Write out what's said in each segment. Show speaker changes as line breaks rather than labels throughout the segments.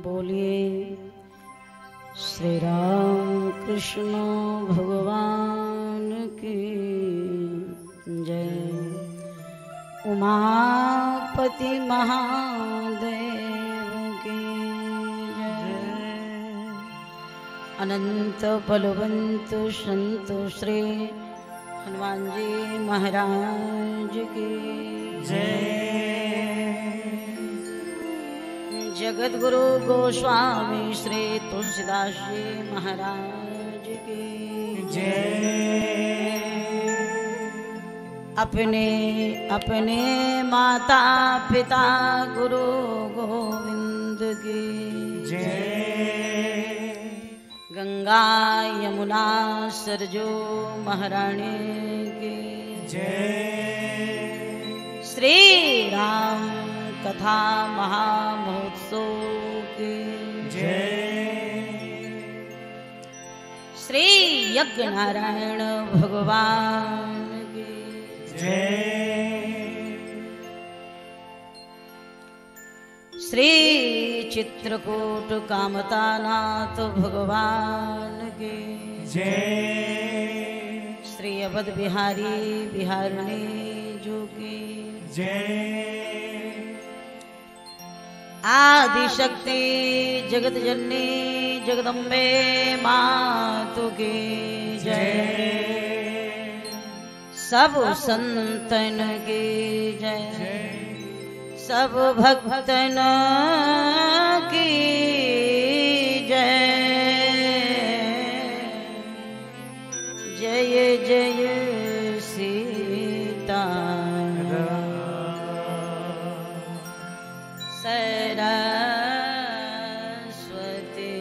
बोलिए श्री राम कृष्ण भगवान की जय। उमापति महादेव की जय। अनंत बलवंत संत श्री हनुमान जी महाराज की जय। जगत गुरु गोस्वामी श्री तुलसीदास जी महाराज की जय। अपने अपने माता पिता गुरु गोविंद की जय। गंगा यमुना सरजू महारानी की जय। श्री राम कथा महामहोत्सव की जय। श्री यज्ञ नारायण भगवान की जय। श्री चित्रकूट कामतानाथ भगवान की जय। श्री अवध बिहारी बिहारिणी जो की जय। आदि शक्ति जगत जननी जगदम्बे मातु की जय। सब संतन की जय। सब भक्तन की जय। जय जय सीता सरस्वती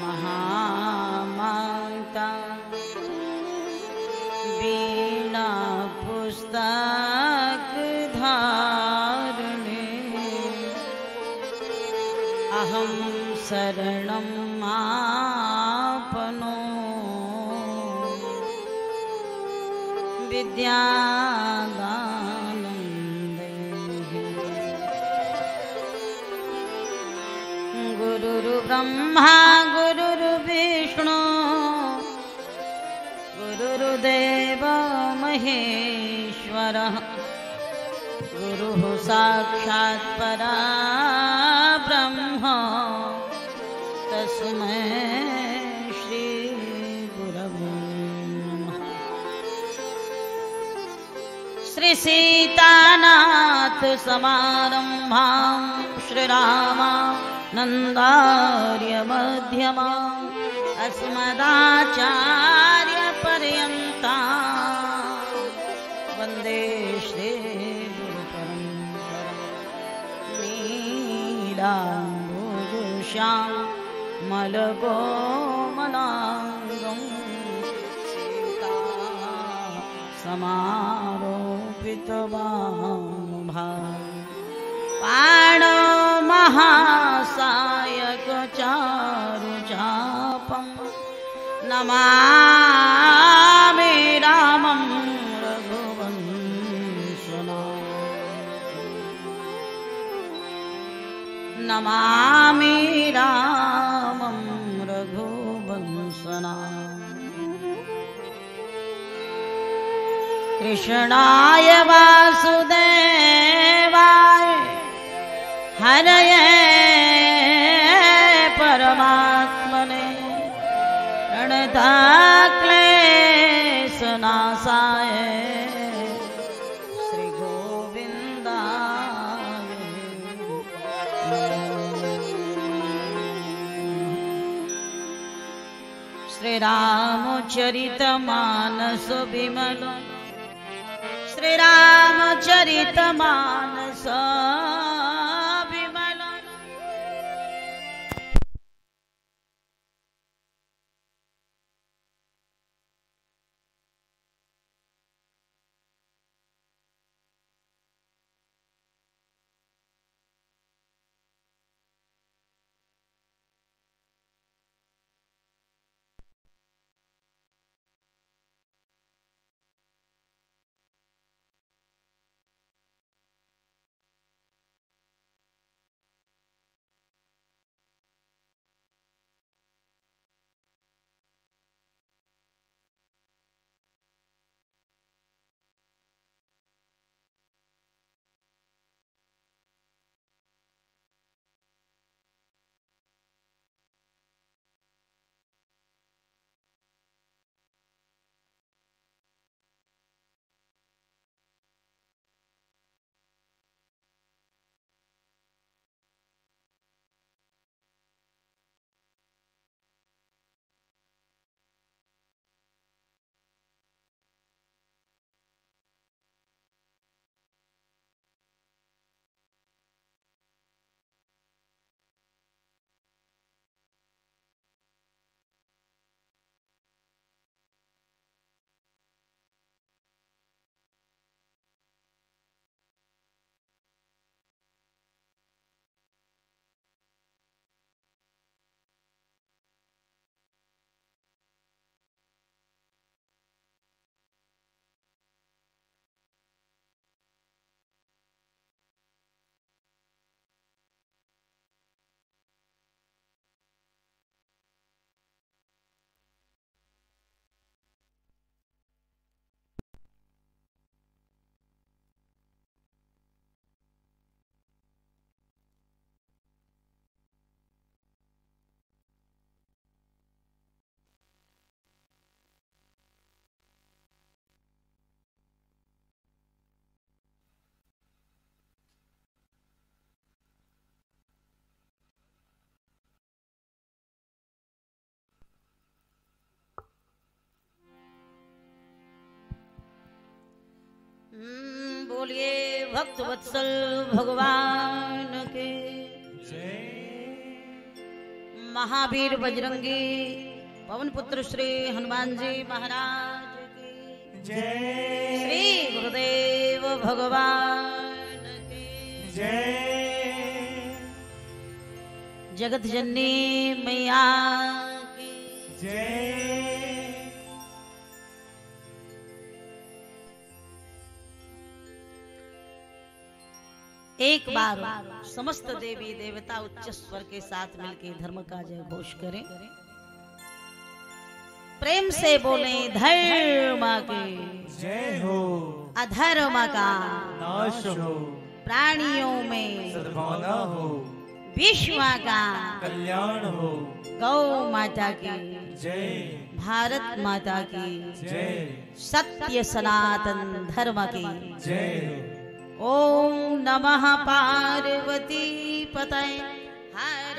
महामाता बीना पुस्तक धारिणी अहं शरणं आपनो विद्यादानं देहि। गुरुर्ब्रह्मा गुरुर्विष्णु गुरुर्देव महेश्वरः गुरुः साक्षात् परब्रह्म तस्मै श्री गुरवे नमः। श्री सीतानाथ समारंभां श्री रामानन्दार्य मध्यमाम् अस्मदाचार्य पर्यन्तां वन्दे श्री गुरुपरम्परां। नीलाम्बुजश्यामलकोमलाङ्गं सीता समारोपितवानुभावम् पाणो महासायक चारुचापं नमामि रामं रघुवंशनाथं। नमामि रामं रघुवंशनाथं। कृष्णाय वासुदेवाय हरये परमात्मने प्रणतक्लेशनाशाय श्री गोविन्दाय श्री रामचरितमानस विमल श्री रामचरितमानस भक्त वत्सल भगवान के महावीर बजरंगी पवन पुत्र श्री हनुमान जी महाराज की जय। श्री गुरुदेव भगवान की जय। जगत जननी मैया की जय। एक बार समस्त देवी देवता उच्च स्वर के साथ मिलकर धर्म का जय घोष करें। प्रेम से बोले धर्म की जय हो, अधर्म का नाश हो, प्राणियों में सद्भावना हो, विश्व का कल्याण हो, गौ माता की जय, भारत माता की जय, सत्य सनातन धर्म की जय। ओम नमः पार्वती पतये हर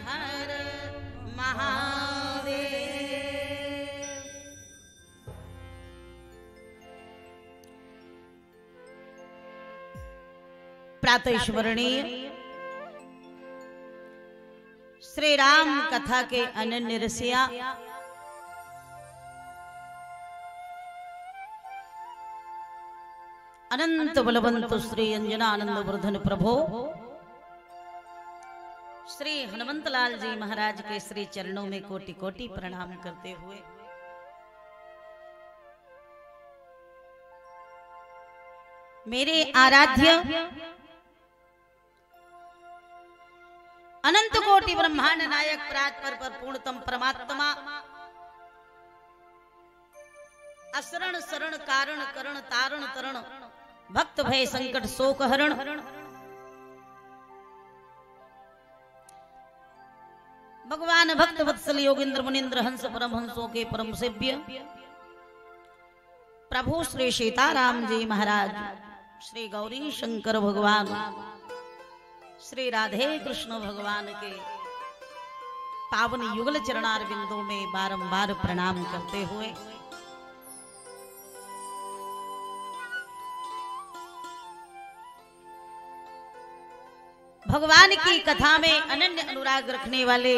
हर महादेव। प्रातः स्मरणीय श्री राम कथा के अनन्य रसिया अनंत बलवंत श्री अंजनानंद वर्धन प्रभो श्री हनुमंतलाल जी महाराज के श्री चरणों में कोटि कोटि प्रणाम करते हुए मेरे आराध्य अनंत कोटि ब्रह्मांड नायक परात्पर पर पूर्णतम परमात्मा असरण शरण कारण करण तारण तरण भक्त भय संकट शोक हरण भगवान भक्त वत्सल योगेंद्र मुनिंद्र हंस परम हंसों के परम सेव्य प्रभु श्री सीताराम जी महाराज, श्री गौरी शंकर भगवान, श्री राधे कृष्ण भगवान के पावन युगल चरणार बिंदों में बारंबार प्रणाम करते हुए भगवान की कथा में अनन्य अनुराग रखने वाले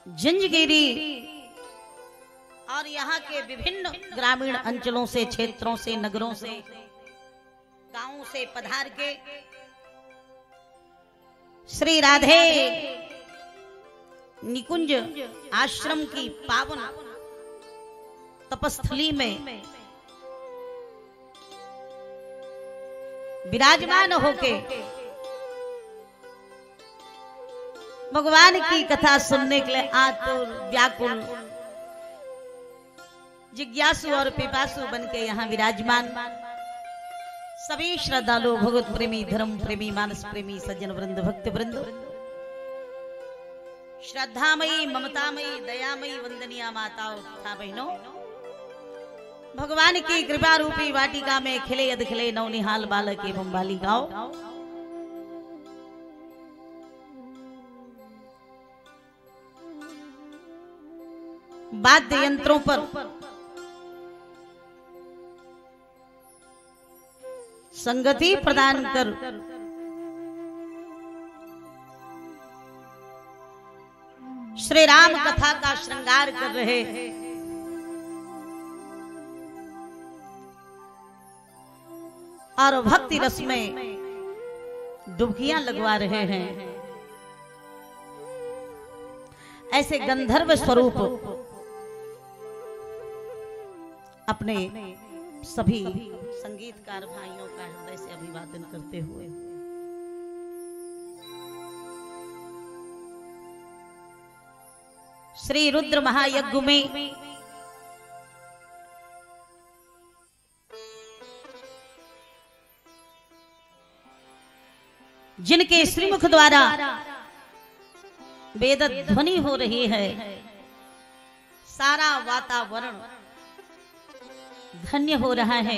जंजगिरी और यहाँ के विभिन्न ग्रामीण अंचलों से, क्षेत्रों से, नगरों से, गांवों से पधार के श्री राधे निकुंज आश्रम की पावन तपस्थली में विराजमान होके भगवान की कथा सुनने के लिए आतुर व्याकुल जिज्ञासु और पिपासु बन के यहाँ विराजमान सभी श्रद्धालु, भगवत प्रेमी, धर्म प्रेमी, मानस प्रेमी, सज्जन वृंद, भक्त वृंद, श्रद्धामयी, ममतामयी, दयामयी वंदनीय माताओं तथा बहनों, भगवान की कृपा रूपी वाटिका में खिले अध खिले नवनिहाल बालक एवं बालिकाओं, वाद्य यंत्रों पर संगति प्रदान कर श्री राम कथा का श्रृंगार कर रहे और भक्ति रस में डुबकियां लगवा रहे हैं, ऐसे गंधर्व स्वरूप अपने सभी संगीतकार भाइयों का हृदय से अभिवादन करते हुए श्री रुद्र महायज्ञ में जिनके श्रीमुख द्वारा वेद ध्वनि हो रही है, सारा वातावरण धन्य हो रहा है,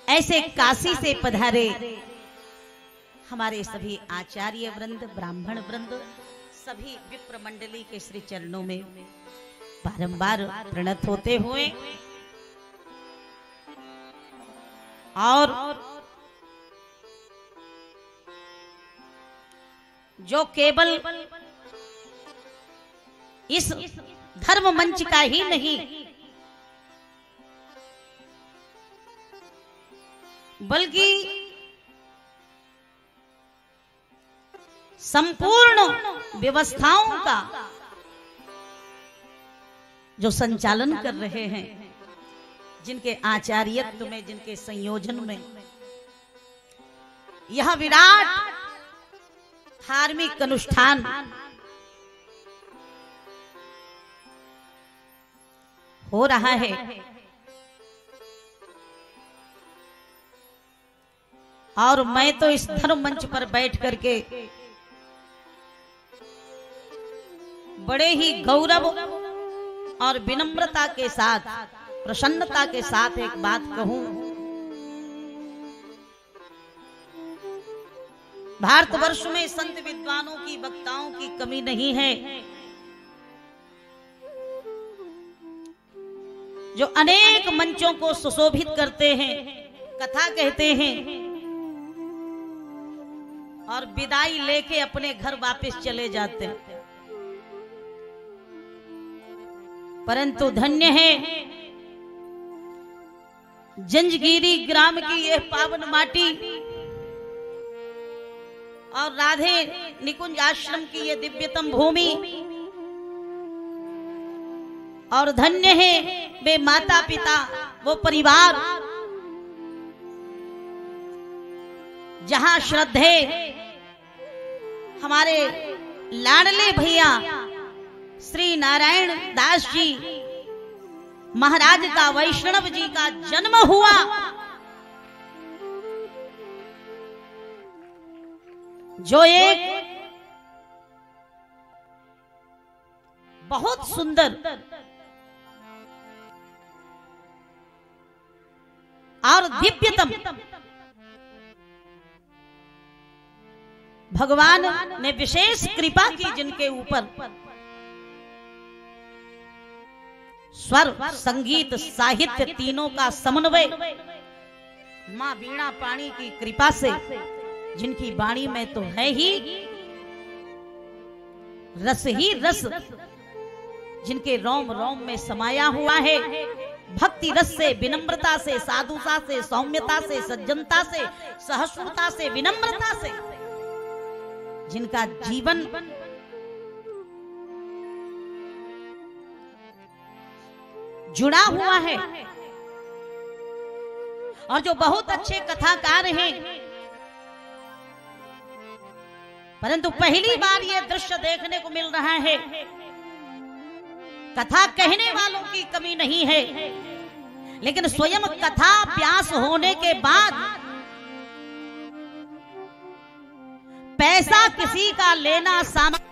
ऐसे काशी से पधारे हमारे सभी आचार्य वृंद, ब्राह्मण वृंद, सभी विप्र मंडली के श्री चरणों में बारंबार प्रणत होते हुए और जो केवल इस धर्म मंच का ही नहीं बल्कि संपूर्ण व्यवस्थाओं का जो संचालन कर रहे हैं, जिनके आचार्यत्व में, जिनके संयोजन में यह विराट धार्मिक अनुष्ठान हो रहा है, और मैं तो इस धर्म मंच पर बैठ करके बड़े ही गौरव और विनम्रता के साथ, प्रसन्नता के साथ एक बात कहूं। भारतवर्ष में संत विद्वानों की, वक्ताओं की कमी नहीं है, जो अनेक मंचों को सुशोभित करते हैं, कथा कहते हैं और विदाई लेके अपने घर वापस चले जाते हैं। परंतु धन्य है जंजगिरी ग्राम की यह पावन माटी और राधे निकुंज आश्रम की यह दिव्यतम भूमि, और धन्य है वे माता पिता, वो परिवार जहां श्रद्धे हमारे लाडले भैया श्री नारायण दास जी महाराज का, वैष्णव जी का जन्म हुआ। जो एक बहुत सुंदर और दिव्यतम भगवान ने विशेष कृपा की, जिनके ऊपर स्वर, संगीत, साहित्य तीनों का समन्वय मां वीणा पाणी की कृपा से, जिनकी वाणी में तो है ही रस, जिनके रोम रोम में समाया हुआ है, भक्ति रस से, विनम्रता से, साधुता से, सौम्यता से, सज्जनता से, सहिष्णुता से, विनम्रता से, जिनका जीवन जुड़ा हुआ है, और जो बहुत अच्छे कथाकार हैं। परंतु पहली बार यह दृश्य देखने को मिल रहा है, कथा कहने वालों की कमी नहीं है, लेकिन स्वयं कथा अभ्यास होने के बाद पैसा किसी का लेना सामान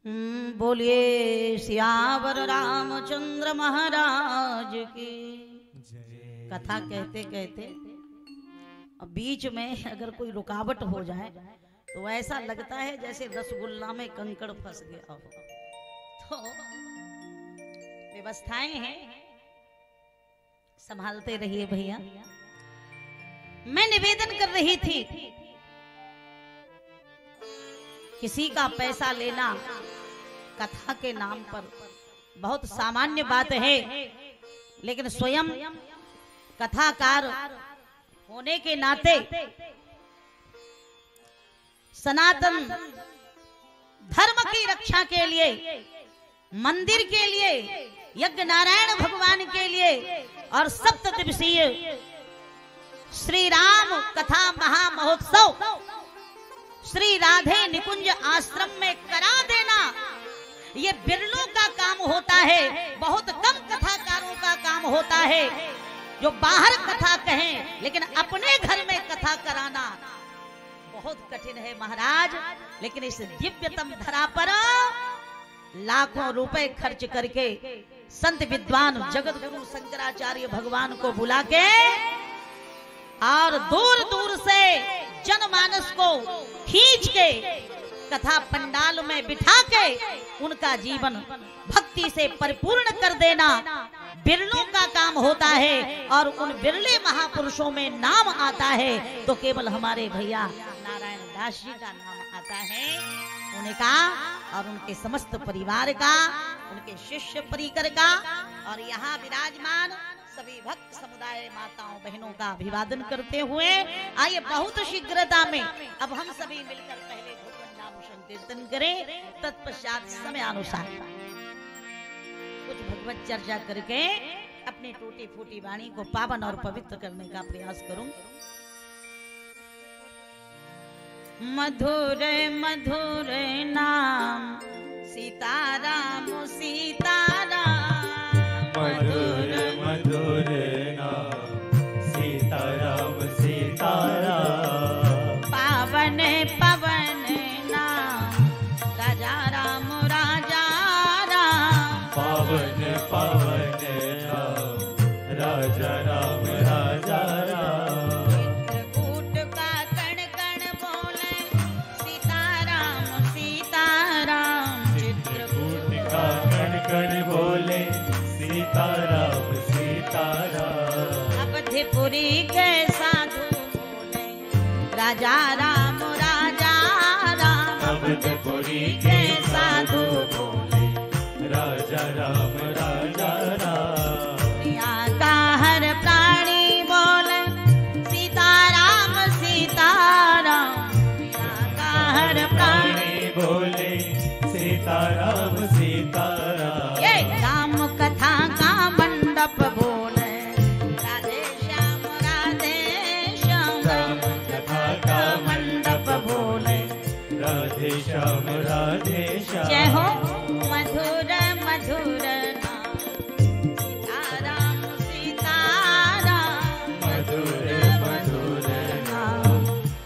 बोलिए सियावर रामचंद्र महाराज की। कथा कहते कहते अब बीच में अगर कोई रुकावट हो जाए तो ऐसा लगता है जैसे रसगुल्ला में कंकड़ फंस गया हो। तो व्यवस्थाएं हैं, संभालते रहिए भैया। मैं निवेदन कर रही थी, किसी का पैसा लेना कथा के नाम पर बहुत सामान्य बात है, लेकिन स्वयं कथाकार होने के नाते सनातन धर्म की रक्षा के लिए, मंदिर के लिए, यज्ञ नारायण भगवान के लिए और सप्त दिवसीय श्री राम कथा महामहोत्सव श्री राधे निकुंज आश्रम में करा देना ये बिरलों का काम होता है। बहुत कम कथाकारों का काम होता है जो बाहर कथा कहें, लेकिन अपने घर में कथा कराना बहुत कठिन है महाराज। लेकिन इस दिव्यतम धरा पर लाखों रुपए खर्च करके संत विद्वान जगत गुरु शंकराचार्य भगवान को बुला के और दूर दूर से जनमानस को खींच के कथा पंडाल में बिठा के उनका जीवन भक्ति से परिपूर्ण कर देना बिरलों का काम होता है। और उन बिरले महापुरुषों में नाम आता है तो केवल हमारे भैया नारायण दास जी का नाम आता है, उनका और उनके समस्त परिवार का, उनके शिष्य परिकर का और यहाँ विराजमान सभी भक्त समुदाय माताओं बहनों का अभिवादन करते हुए आइए बहुत शीघ्रता में अब हम सभी मिलकर पहले भगवान नाम संकीर्तन करें, तत्पश्चात समय अनुसार कुछ भगवत चर्चा करके अपने टूटी फूटी वाणी को पावन और पवित्र करने का प्रयास करूं। मधुर मधुर नाम सीताराम सीताराम,
मधुर मधुर नाम सीताराम सीताराम,
पावन पवन नाम राजा राम राजा राम,
पावन पवन नाम राजा राम राजा राम,
चित्रकूट का कण कण बोले सीताराम सीताराम,
चित्रकूट का कण कण बोले सीताराम सीताराम,
अवधिपुरी के साधु बोले राजा राम राजा राम,
अवधपुरी के साधु बोले राजा राम राजा राम,
दुनिया का हर प्राणी बोले सीताराम सीताराम, दुनिया का हर प्राणी
बोले सीताराम सीताराम,
ये राम कथा का मंडप बोले राधे श्याम राधे श्याम,
राम कथा का मंडप बोले राधे श्याम राधे श्याम,
जय हो मधुर मधुर नाम सीताराम सीताराम,
मधुर मधुर नाम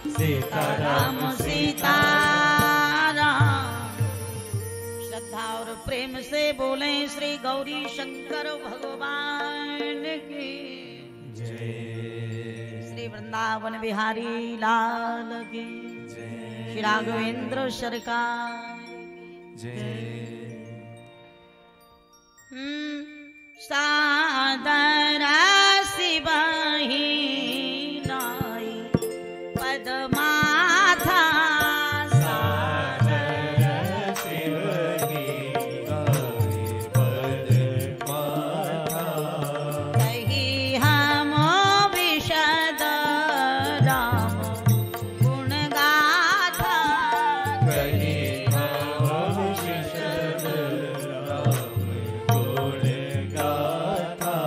सीताराम
राम सीताराम। श्रद्धा और प्रेम से बोले श्री गौरी शंकर भगवान की
जय,
श्री वृंदावन बिहारी लाल की, श्री राघवेंद्र सरकार
जय,
सादर शिवही नाई पदमाथा,
सादर शिव की गाई पद माथा,
कही हम विशद राम गुण गाथा,
कहीं हम विशद राम गुण गाथा,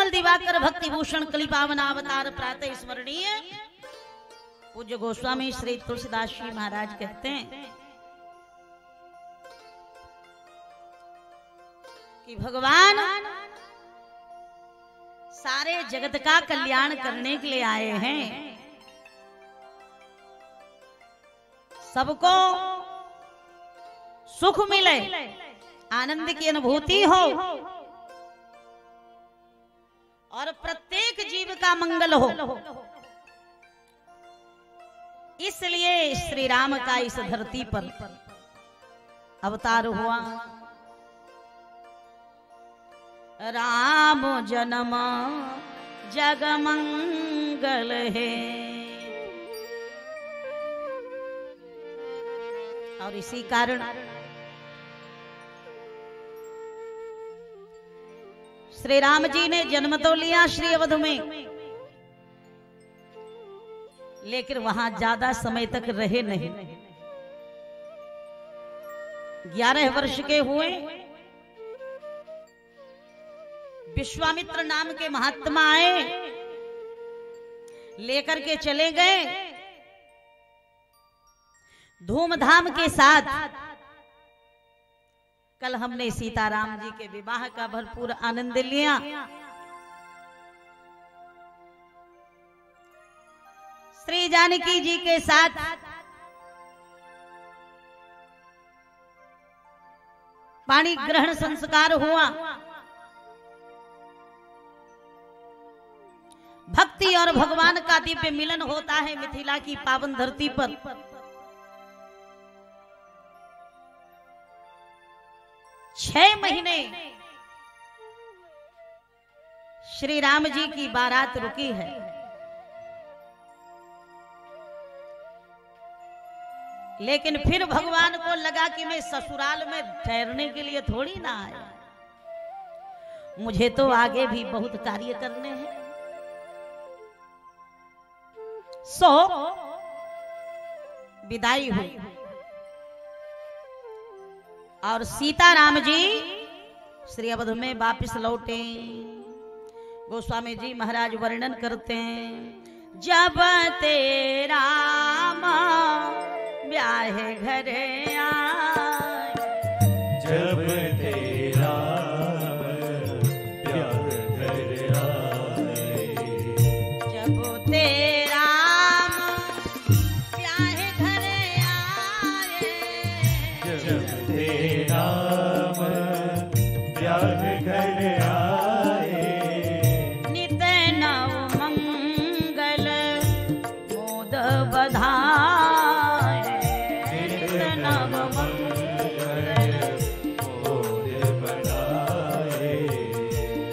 कमल दिवाकर भक्ति भूषण कली पावन अवतार प्रातः स्मरणीय पूज्य गोस्वामी श्री तुलसीदास जी महाराज कहते हैं कि भगवान सारे जगत का कल्याण करने के लिए आए हैं, सबको सुख मिले, आनंद की अनुभूति हो और प्रत्येक जीव का मंगल हो। इसलिए श्री राम का इस धरती पर अवतार हुआ। राम जन्म जग मंगल है, और इसी कारण श्री राम जी ने जन्म तो लिया श्री अवध में, लेकिन वहां ज्यादा समय तक रहे नहीं। 11 वर्ष के हुए, विश्वामित्र नाम के महात्मा आए, लेकर के चले गए। धूमधाम के साथ कल हमने सीताराम जी के विवाह का भरपूर आनंद लिया। श्री जानकी जी के साथ पाणी ग्रहण संस्कार हुआ। भक्ति और भगवान का दिव्य मिलन होता है मिथिला की पावन धरती पर। छह महीने श्री राम जी की बारात रुकी है। लेकिन फिर भगवान को लगा कि मैं ससुराल में ठहरने के लिए थोड़ी ना आया, मुझे तो आगे भी बहुत कार्य करने हैं। सो विदाई हुई और सीताराम जी श्री अवध में वापिस लौटे। गोस्वामी जी महाराज वर्णन करते हैं, जब तेरा ब्याह घर आए,
जब तेरा ब्याह घर आए,
जब तेरा ब्याह घर आए,
जब तेरा ब्याह घर आए,
नित नव मंगल मोद बधाए, नित नव मंगल
मोद बधाए,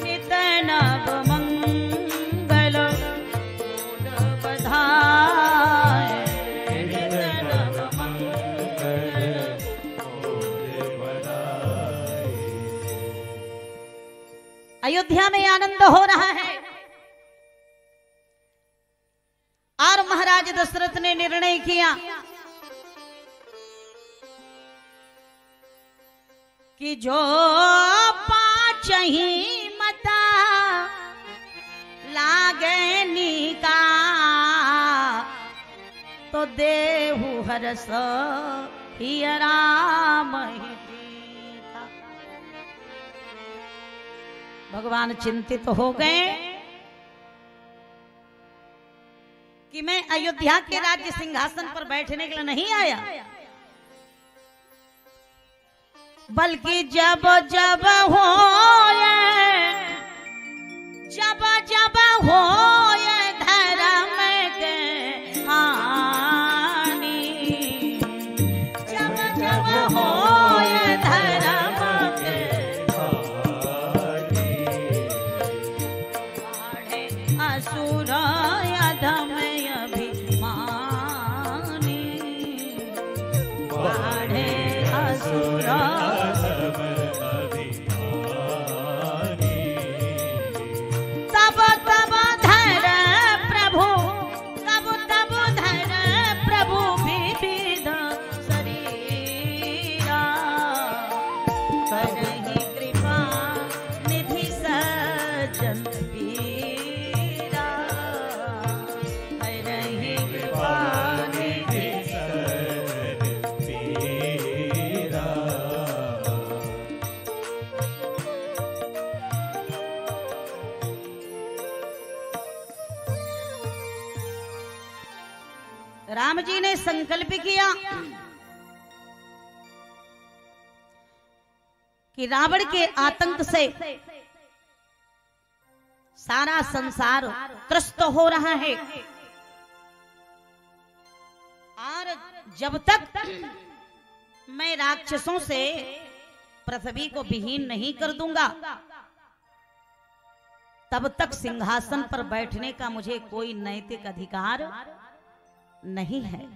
नित नव मंगल मोद बधाए, नित नव मंगल।
मोद बधाए।
अयोध्या में आनंद हो रहा है और महाराज दशरथ ने निर्णय किया कि जो पांच ही मता लागे निका तो देहु हरस ही राम ही टीका। भगवान चिंतित हो गए कि मैं अयोध्या के राज्य सिंहासन पर बैठने के लिए नहीं आया, बल्कि जब जब होए, जब जब होए धर्म के हानि, जब जब होए धर्म के बाढ़े असुर अधम अभिमानी, बाढ़े असुर तब तब धर प्रभु, तब तब धर प्रभु विविध शरीरा, करहि कृपा निधि सज्जन राम जी ने संकल्प किया कि रावण के आतंक से सारा संसार त्रस्त हो रहा है और जब तक मैं राक्षसों से पृथ्वी को विहीन नहीं कर दूंगा तब तक सिंहासन पर बैठने का मुझे कोई नैतिक अधिकार नहीं है।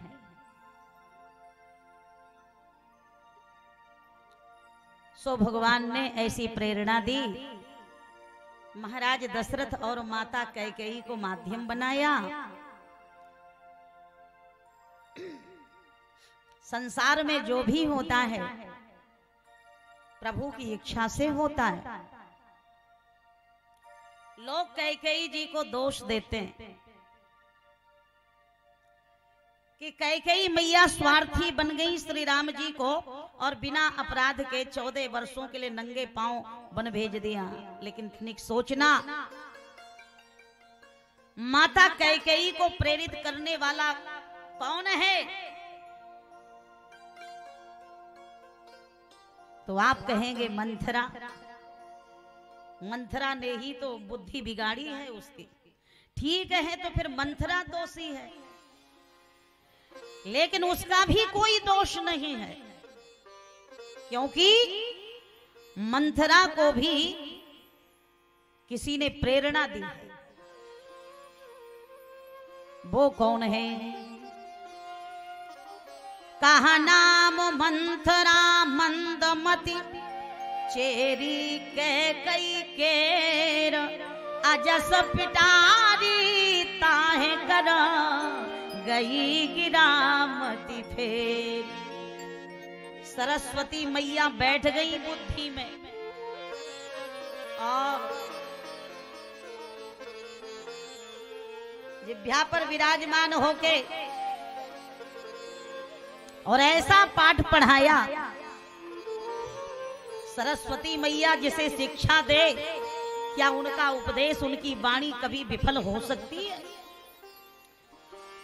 सो भगवान ने ऐसी प्रेरणा दी, महाराज दशरथ और माता कैकेयी को माध्यम बनाया। संसार में जो भी होता है प्रभु की इच्छा से होता है। लोग कैकेयी जी को दोष देते हैं कि कैकेयी मैया स्वार्थी बन गई श्री राम जी को और बिना अपराध के 14 वर्षों के लिए नंगे पांव वन भेज दिया। लेकिन तनिक सोचना, माता कैकेयी को प्रेरित करने वाला कौन है? तो आप कहेंगे मंथरा। मंथरा ने ही तो बुद्धि बिगाड़ी है उसकी। ठीक है, तो फिर मंथरा दोषी है, लेकिन उसका भी कोई दोष नहीं है, क्योंकि मंथरा को भी किसी ने प्रेरणा दी है। वो कौन है? कहा नाम मंथरा मंदमती चेरी कैकेयी केर अजस पिटारी ताहे कर गई गिरामती फेर। सरस्वती मैया बैठ गई बुद्धि में और जिह्वा पर विराजमान होके और ऐसा पाठ पढ़ाया। सरस्वती मैया जिसे शिक्षा दे, क्या उनका उपदेश, उनकी वाणी कभी विफल हो सकती है?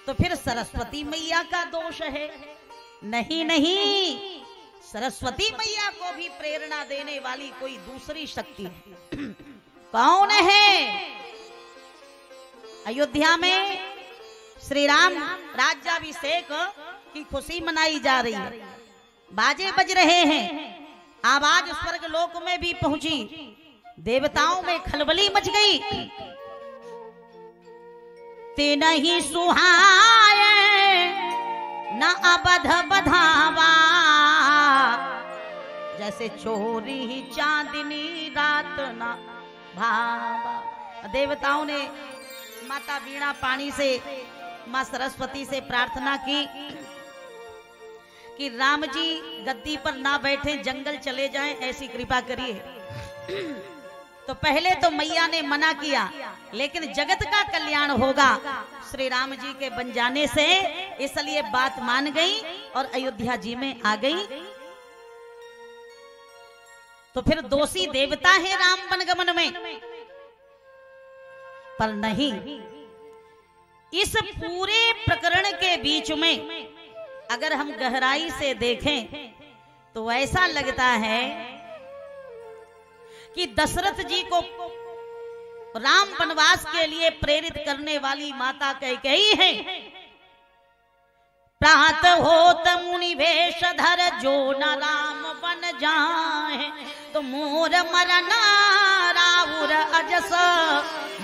तो फिर सरस्वती मैया का दोष है? नहीं नहीं, सरस्वती मैया को भी प्रेरणा देने वाली कोई दूसरी शक्ति है। कौन है? अयोध्या में श्री राम राज्याभिषेक की खुशी मनाई जा रही है, बाजे बज रहे हैं, आवाज स्वर्ग लोक में भी पहुंची, देवताओं में खलबली मच गई। ते नहीं सुहाए न अबध बधावा, जैसे चोरी ही चांदनी रात न भावा। देवताओं ने माता वीणा पाणी से, मां सरस्वती से प्रार्थना की कि राम जी गद्दी पर ना बैठे, जंगल चले जाएं, ऐसी कृपा करिए। तो पहले तो मैया ने मना किया, लेकिन जगत का कल्याण होगा श्री राम जी के बन जाने से, इसलिए बात मान गई और अयोध्या जी में आ गई। तो फिर दोषी देवता है राम वनगमन में, पर नहीं। इस पूरे प्रकरण के बीच में अगर हम गहराई से देखें तो ऐसा लगता है कि दशरथ जी को राम वनवास के लिए प्रेरित करने वाली माता कैकेयी है। प्रात होत मुनि वेश धर जो न राम बन जाए, तो मोर मरना राउर अजस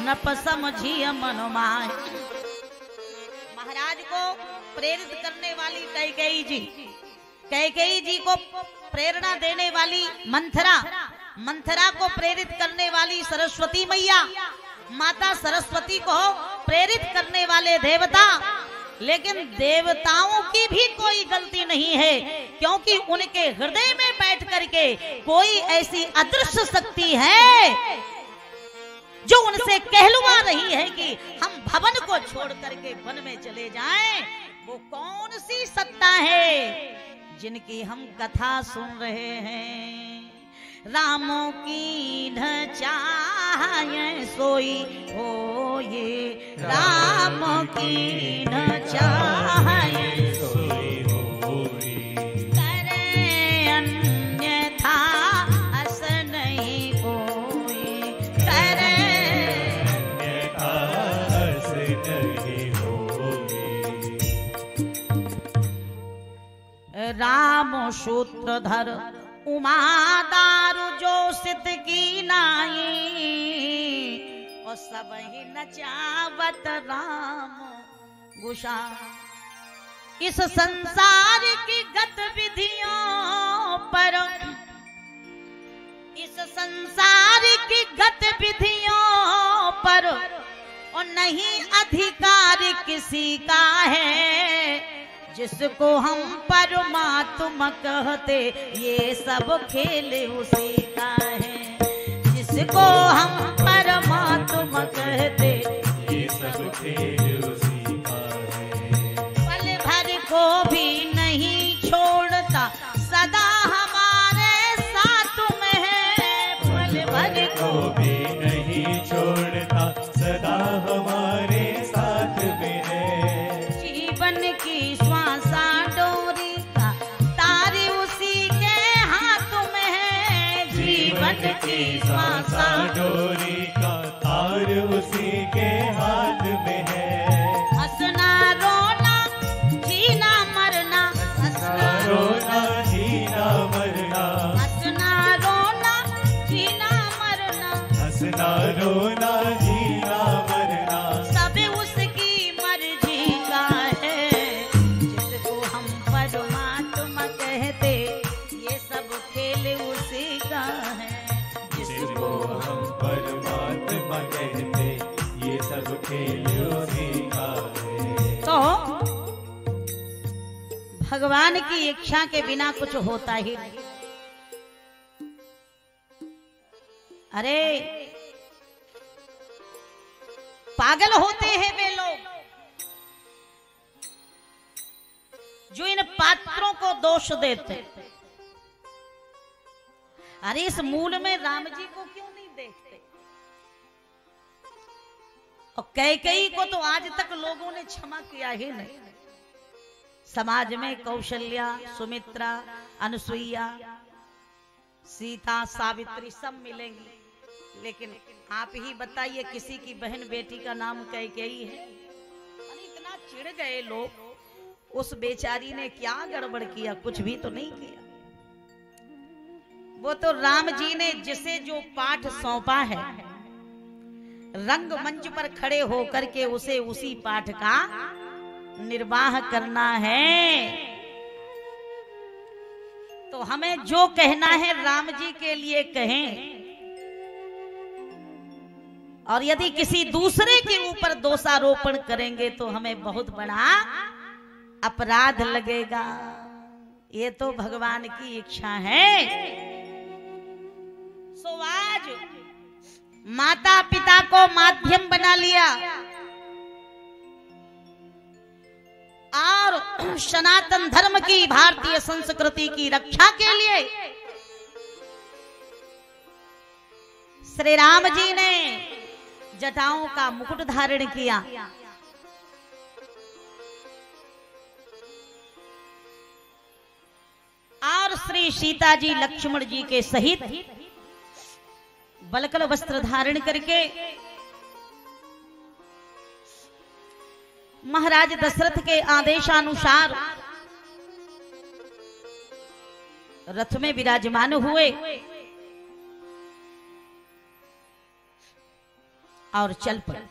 नप समझिय मन माय। महाराज को प्रेरित करने वाली कैकेयी जी को प्रेरणा देने वाली मंथरा को प्रेरित करने वाली सरस्वती मैया, माता सरस्वती को प्रेरित करने वाले देवता। लेकिन देवताओं की भी कोई गलती नहीं है, क्योंकि उनके हृदय में बैठ करके कोई ऐसी अदृश्य शक्ति है जो उनसे कहलवा रही है कि हम भवन को छोड़ करके वन में चले जाएं। वो कौन सी सत्ता है जिनकी हम कथा सुन रहे हैं? रामों की न चाहे सोई हो, ये राम की न चाहे
नहीं होगी।
राम सूत्रधर उमादारु जो सित की नाई, और सब ही नचावत राम गुशा। इस संसार की गतिविधियों पर, इस संसार की गतिविधियों पर और नहीं अधिकार किसी का है, जिसको हम परमात्मा कहते ये सब खेल उसी का है। जिसको हम परमात्मा कहते
ये सब खेल उसी का है।
पल भर को भी नहीं छोड़ता सदा हमारे साथ में है। पल भर
को भी नहीं छोड़ता सदा हमारे साथ में है।
जीवन की श्वासा डोरी का तार उसी के हाथ में है। जीवन की श्वासा
डोरी का तार उसी के हाथ में है।
हंसना रोना जीना मरना, हंसना
रोना जीना मरना,
हंसना रोना जीना मरना,
हंसना रोना जीना मरना,
सब उसकी मर्जी का है। जिसको हम परमात्मा कहते ये सब खेल उसी का है।
जिसको हम परमात्मा कहते ये सब खेल उसी का है।
तो भगवान की इच्छा के बिना कुछ होता ही नहीं। अरे पागल होते हैं वे लोग जो इन पात्रों को दोष देते। अरे इस मूल में राम जी को क्यों नहीं देखते? और कैकेयी को तो आज तक लोगों ने क्षमा किया ही नहीं। समाज में कौशल्या, सुमित्रा, अनुसुईया, सीता, सावित्री सब मिलेंगी, लेकिन आप ही बताइए किसी की बहन बेटी का नाम कैकेयी है? इतना चिढ़ गए लोग। उस बेचारी ने क्या गड़बड़ किया? कुछ भी तो नहीं किया। वो तो राम जी ने जिसे जो पाठ सौंपा है, रंगमंच पर खड़े होकर के उसे उसी पाठ का निर्वाह करना है। तो हमें जो कहना है राम जी के लिए कहें, और यदि किसी दूसरे के ऊपर दोषारोपण करेंगे तो हमें बहुत बड़ा अपराध लगेगा। ये तो भगवान की इच्छा है। सो आज माता पिता को माध्यम बना लिया और सनातन धर्म की, भारतीय संस्कृति की रक्षा के लिए श्री राम जी ने जटाओं का मुकुट धारण किया। और श्री सीता जी लक्ष्मण जी के सहित बलकल वस्त्र धारण करके महाराज दशरथ के आदेशानुसार रथ में विराजमान हुए और चल पड़े।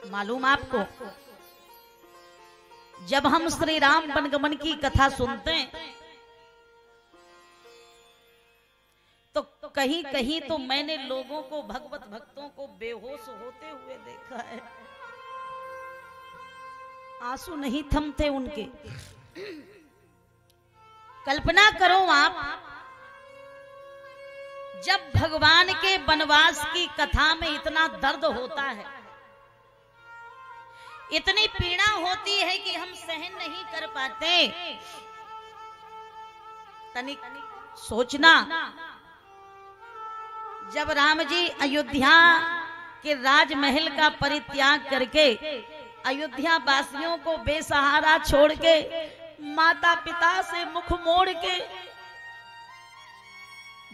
मालूम आपको, जब हम श्री राम वनगमन की कथा सुनते हैं तो कहीं कहीं तो मैंने लोगों को, भगवत भक्तों को बेहोश होते हुए देखा है। आंसू नहीं थमते उनके। कल्पना करो आप, जब भगवान के वनवास की कथा में इतना दर्द होता है, इतनी पीड़ा होती है कि हम सहन नहीं कर पाते। तनिक सोचना, जब राम जी अयोध्या के राजमहल का परित्याग करके अयोध्या वासियों को बेसहारा छोड़ के, माता पिता से मुख मोड़ के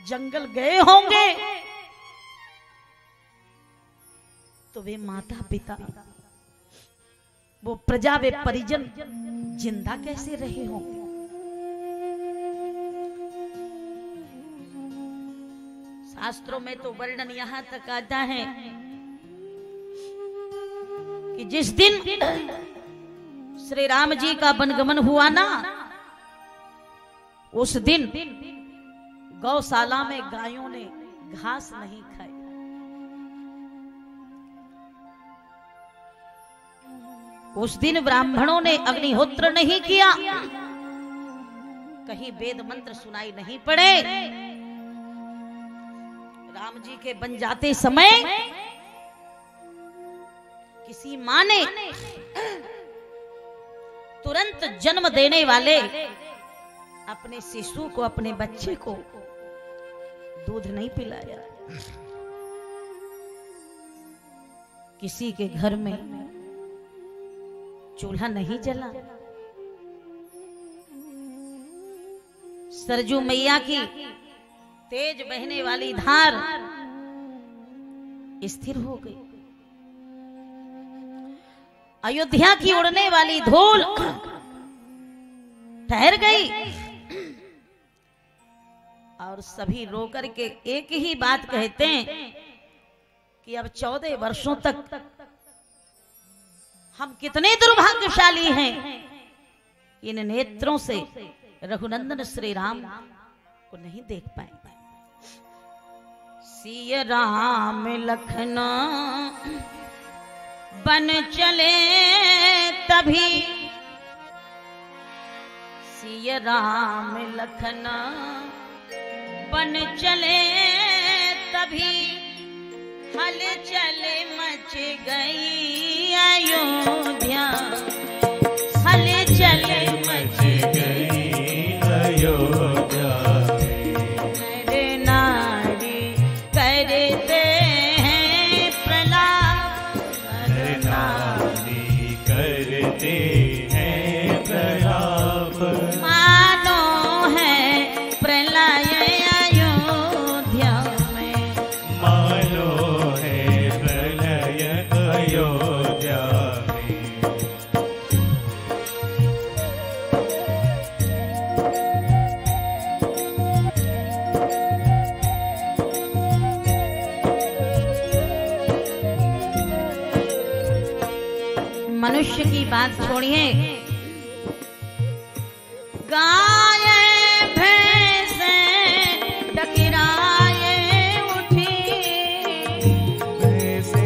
जंगल गए होंगे, तो वे माता पिता, वो प्रजा, वे परिजन जिंदा कैसे रहे होंगे। शास्त्रों में तो वर्णन यहां तक आता है कि जिस दिन श्री राम जी का वनगमन हुआ ना, उस दिन गौशाला में गायों ने घास नहीं खाई। उस दिन ब्राह्मणों ने अग्निहोत्र नहीं किया, कहीं वेद मंत्र सुनाई नहीं पड़े। राम जी के बन जाते समय किसी मां ने तुरंत जन्म देने वाले अपने शिशु को, अपने बच्चे को दूध नहीं पिलाया। किसी के घर में चूल्हा नहीं जला। सरजू मैया की तेज बहने वाली धार स्थिर हो गई। अयोध्या की उड़ने वाली धूल ठहर गई। और सभी रोकर के एक ही बात कहते हैं कि अब 14 वर्षों तक हम कितने दुर्भाग्यशाली हैं, इन नेत्रों से रघुनंदन श्री राम को नहीं देख पाए। सिय राम लखन बन चले तभी, सिय राम लखन बन चले तभी, हलचल मच गई अयोध्या, हलचल मच
गई अयोध्या।
नर नारी करते हैं प्रलाप,
नर नारी करते हैं प्रलाप,
मानो है प्रलय अयोध्या में,
मानो है प्रलय अयोध्या में।
मनुष्य की बात छोड़िए, गाय भैंसे डकिराए उठी,
ऐसे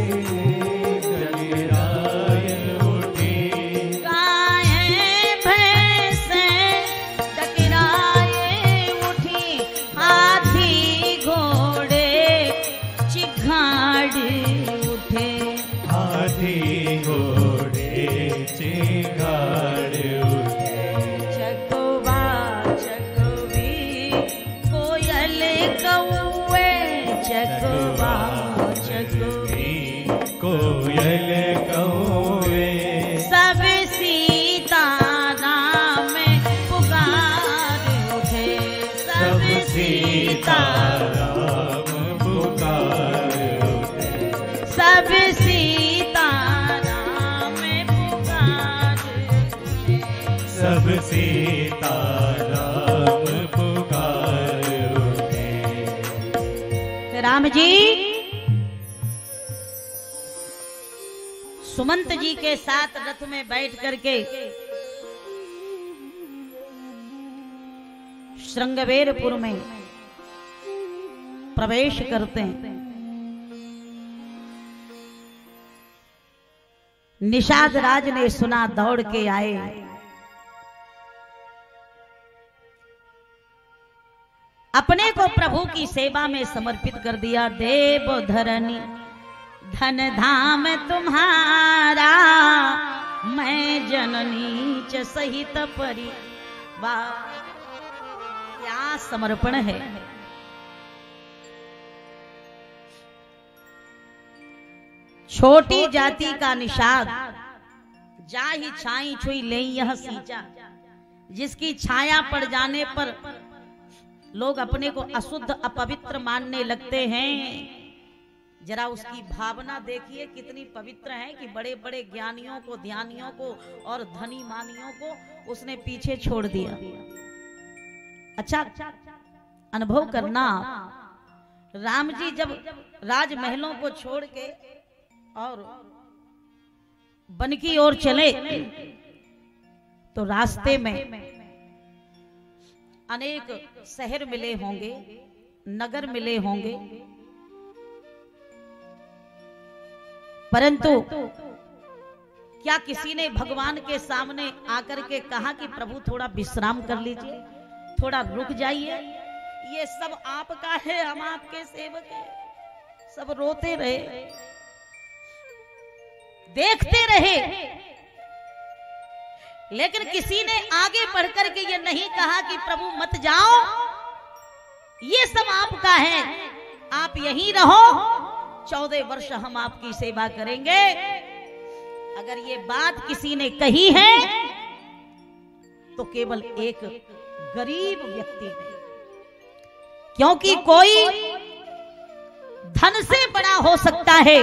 डगराए उठी,
गाय भैंसे डकिराए उठी, हाथी घोड़े चिघाड़ उठे,
हाथी घोड़े चिगाड़ उठे,
चकोबा चकोबी कोयल कौए, चकोबा चकोबी
कोयल कौवे,
सब सीता राम पुकार उठे, सब सीता
राम पुकार उठे,
सब सीता राम पुकार उठे।
सब सीता राम पुकार उठे।
राम जी सुमंत जी के साथ रथ में बैठ करके श्रृंगवेरपुर में प्रवेश करते हैं। निषाद राज ने सुना, दौड़ के आए। अपने को प्रभु की सेवा में समर्पित कर दिया। देव धरनी धन धाम तुम्हारा, मैं जननी च सहित परिवार। क्या समर्पण है। छोटी जाति का निषाद, जा ही छाई छुई ले यह सींचा। जिसकी छाया पड़ जाने पर लोग अपने को अशुद्ध अपवित्र मानने लगते हैं, जरा उसकी भावना देखिए कितनी पवित्र है कि बड़े बड़े ज्ञानियों को, ध्यानियों को और धनी मानियों को उसने पीछे छोड़ दिया। अच्छा अनुभव करना, राम जी जब राजमहलों को छोड़ के और वन की ओर चले तो रास्ते में अनेक शहर मिले होंगे, नगर मिले होंगे, परंतु क्या किसी ने भगवान के सामने आकर के कहा कि प्रभु थोड़ा विश्राम कर लीजिए, थोड़ा रुक जाइए, ये सब आपका है, हम आपके सेवक हैं। सब रोते रहे, देखते रहे, लेकिन किसी ने आगे बढ़कर के ये नहीं कहा कि प्रभु मत जाओ, ये सब आपका है, आप यहीं रहो, 14 वर्ष हम आपकी सेवा करेंगे। अगर ये बात किसी ने कही है तो केवल एक गरीब व्यक्ति ने, क्योंकि कोई धन से बड़ा हो सकता है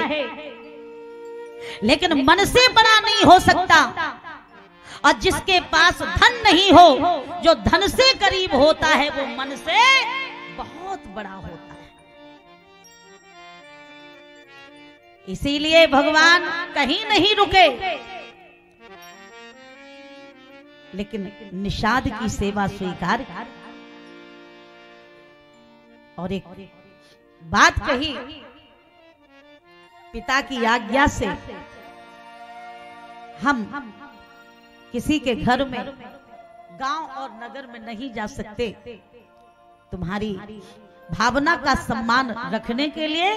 लेकिन मन से बड़ा नहीं हो सकता, और जिसके पास धन नहीं हो, जो धन से करीब होता है वो मन से बहुत बड़ा होता है। इसीलिए भगवान कहीं नहीं रुके, लेकिन निषाद की सेवा स्वीकार कर और एक बात कही, पिता की आज्ञा से हम किसी के घर में, गांव और नगर में नहीं जा सकते, तुम्हारी भावना का सम्मान रखने के लिए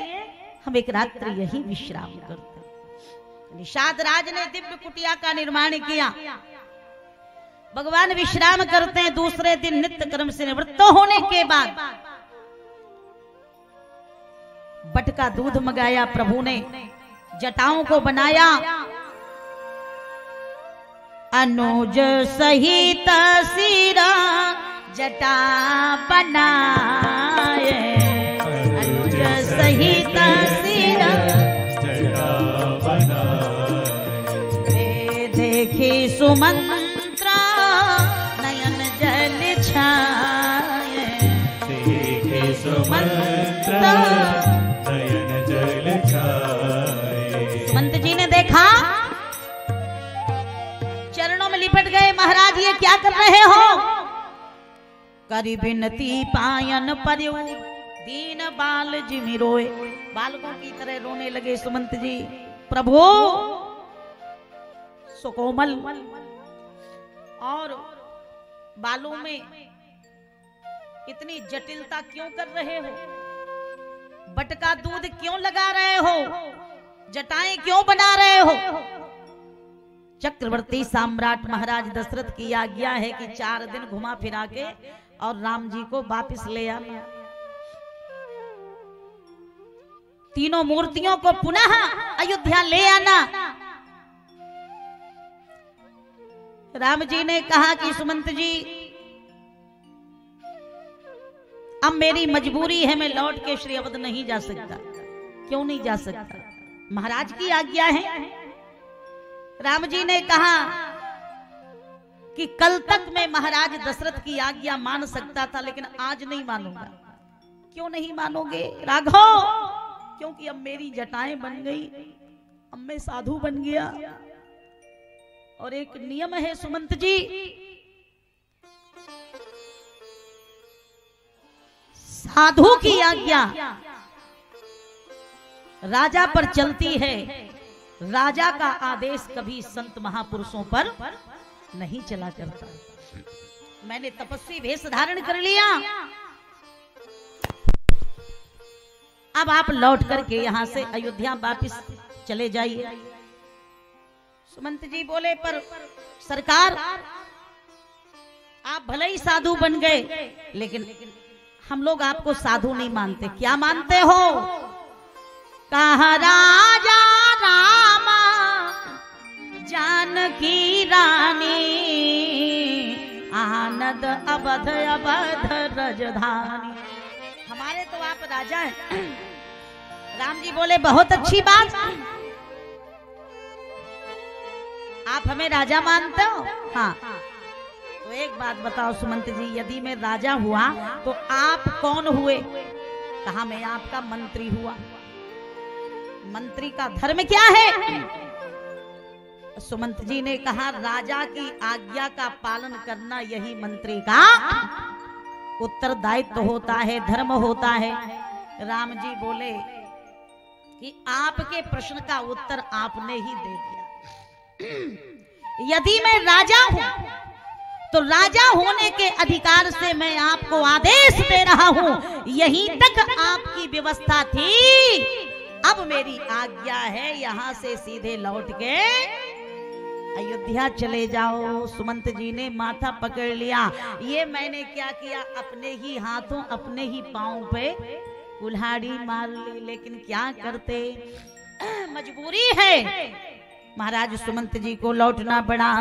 हम एक रात्रि यही विश्राम करते। निषाद राज ने दिव्य कुटिया का निर्माण किया, भगवान विश्राम करते हैं। दूसरे दिन नित्य कर्म से निवृत्त होने के बाद बट का दूध मंगाया, प्रभु ने जटाओं को बनाया, अनुज सहित सिरा जटा बनाए, अनुज सहित सिरा जटा बनाए, देखी सुमंत्रा नयन जल छाए, देखी सुमंत्रा नयन जल छाए। सुमंत जी ने देखा, चरणों में लिपट गए, महाराज ये क्या कर रहे हो? करी बिनती पायन पर्यो दीन बाल जिमि रोए, बालकों की तरह रोने लगे सुमंत जी। प्रभु सुकोमल और बालों में इतनी जटिलता क्यों कर रहे हो? बट का दूध क्यों लगा रहे हो? जटाएं क्यों बना रहे हो? चक्रवर्ती सम्राट महाराज दशरथ की आज्ञा है कि 4 दिन घुमा फिरा के और राम जी को वापस ले आना, तीनों मूर्तियों को पुनः अयोध्या ले आना। राम जी ने कहा कि सुमंत जी अब मेरी मजबूरी है, मैं लौट के श्री अवध नहीं जा सकता। क्यों नहीं जा सकता? महाराज की आज्ञा है। राम जी ने कहा कि कल तक मैं महाराज दशरथ की आज्ञा मान सकता था, लेकिन आज नहीं मानूंगा। क्यों नहीं मानोगे राघव? क्योंकि अब मेरी जटाएं बन गई, अब मैं साधु बन गया, और एक नियम है सुमंत जी, साधु की आज्ञा राजा पर चलती है, राजा का आदेश कभी संत महापुरुषों पर नहीं चला करता। मैंने तपस्वी वेश धारण कर लिया, अब आप लौट करके यहां से अयोध्या वापस चले जाइए। सुमंत जी बोले, पर सरकार आप भले ही साधु बन गए, लेकिन हम लोग आपको साधु नहीं मानते। क्या मानते हो? कहा राजा रामा जानकी रानी, आनंद अवध अवध रजधानी। हमारे तो आप राजा हैं, राम जी बोले बहुत अच्छी बात, आप हमें राजा मानते हो? हाँ। तो एक बात बताओ सुमंत जी, यदि मैं राजा हुआ तो आप कौन हुए? कहा मैं आपका मंत्री हुआ। मंत्री का धर्म क्या है? सुमंत जी ने कहा राजा की आज्ञा का पालन करना यही मंत्री का उत्तरदायित्व होता है, धर्म होता है। राम जी बोले कि आपके प्रश्न का उत्तर आपने ही दे दिया। यदि मैं राजा हूं तो राजा होने के अधिकार से मैं आपको आदेश दे रहा हूं, यहीं तक आपकी व्यवस्था थी, अब मेरी आज्ञा है यहां से सीधे लौट के अयोध्या चले जाओ। सुमंत जी ने माथा पकड़ लिया, ये मैंने क्या किया? अपने ही हाथों अपने ही पांव पे कुल्हाड़ी मार ली, लेकिन क्या करते, मजबूरी है। महाराज सुमंत जी को लौटना पड़ा।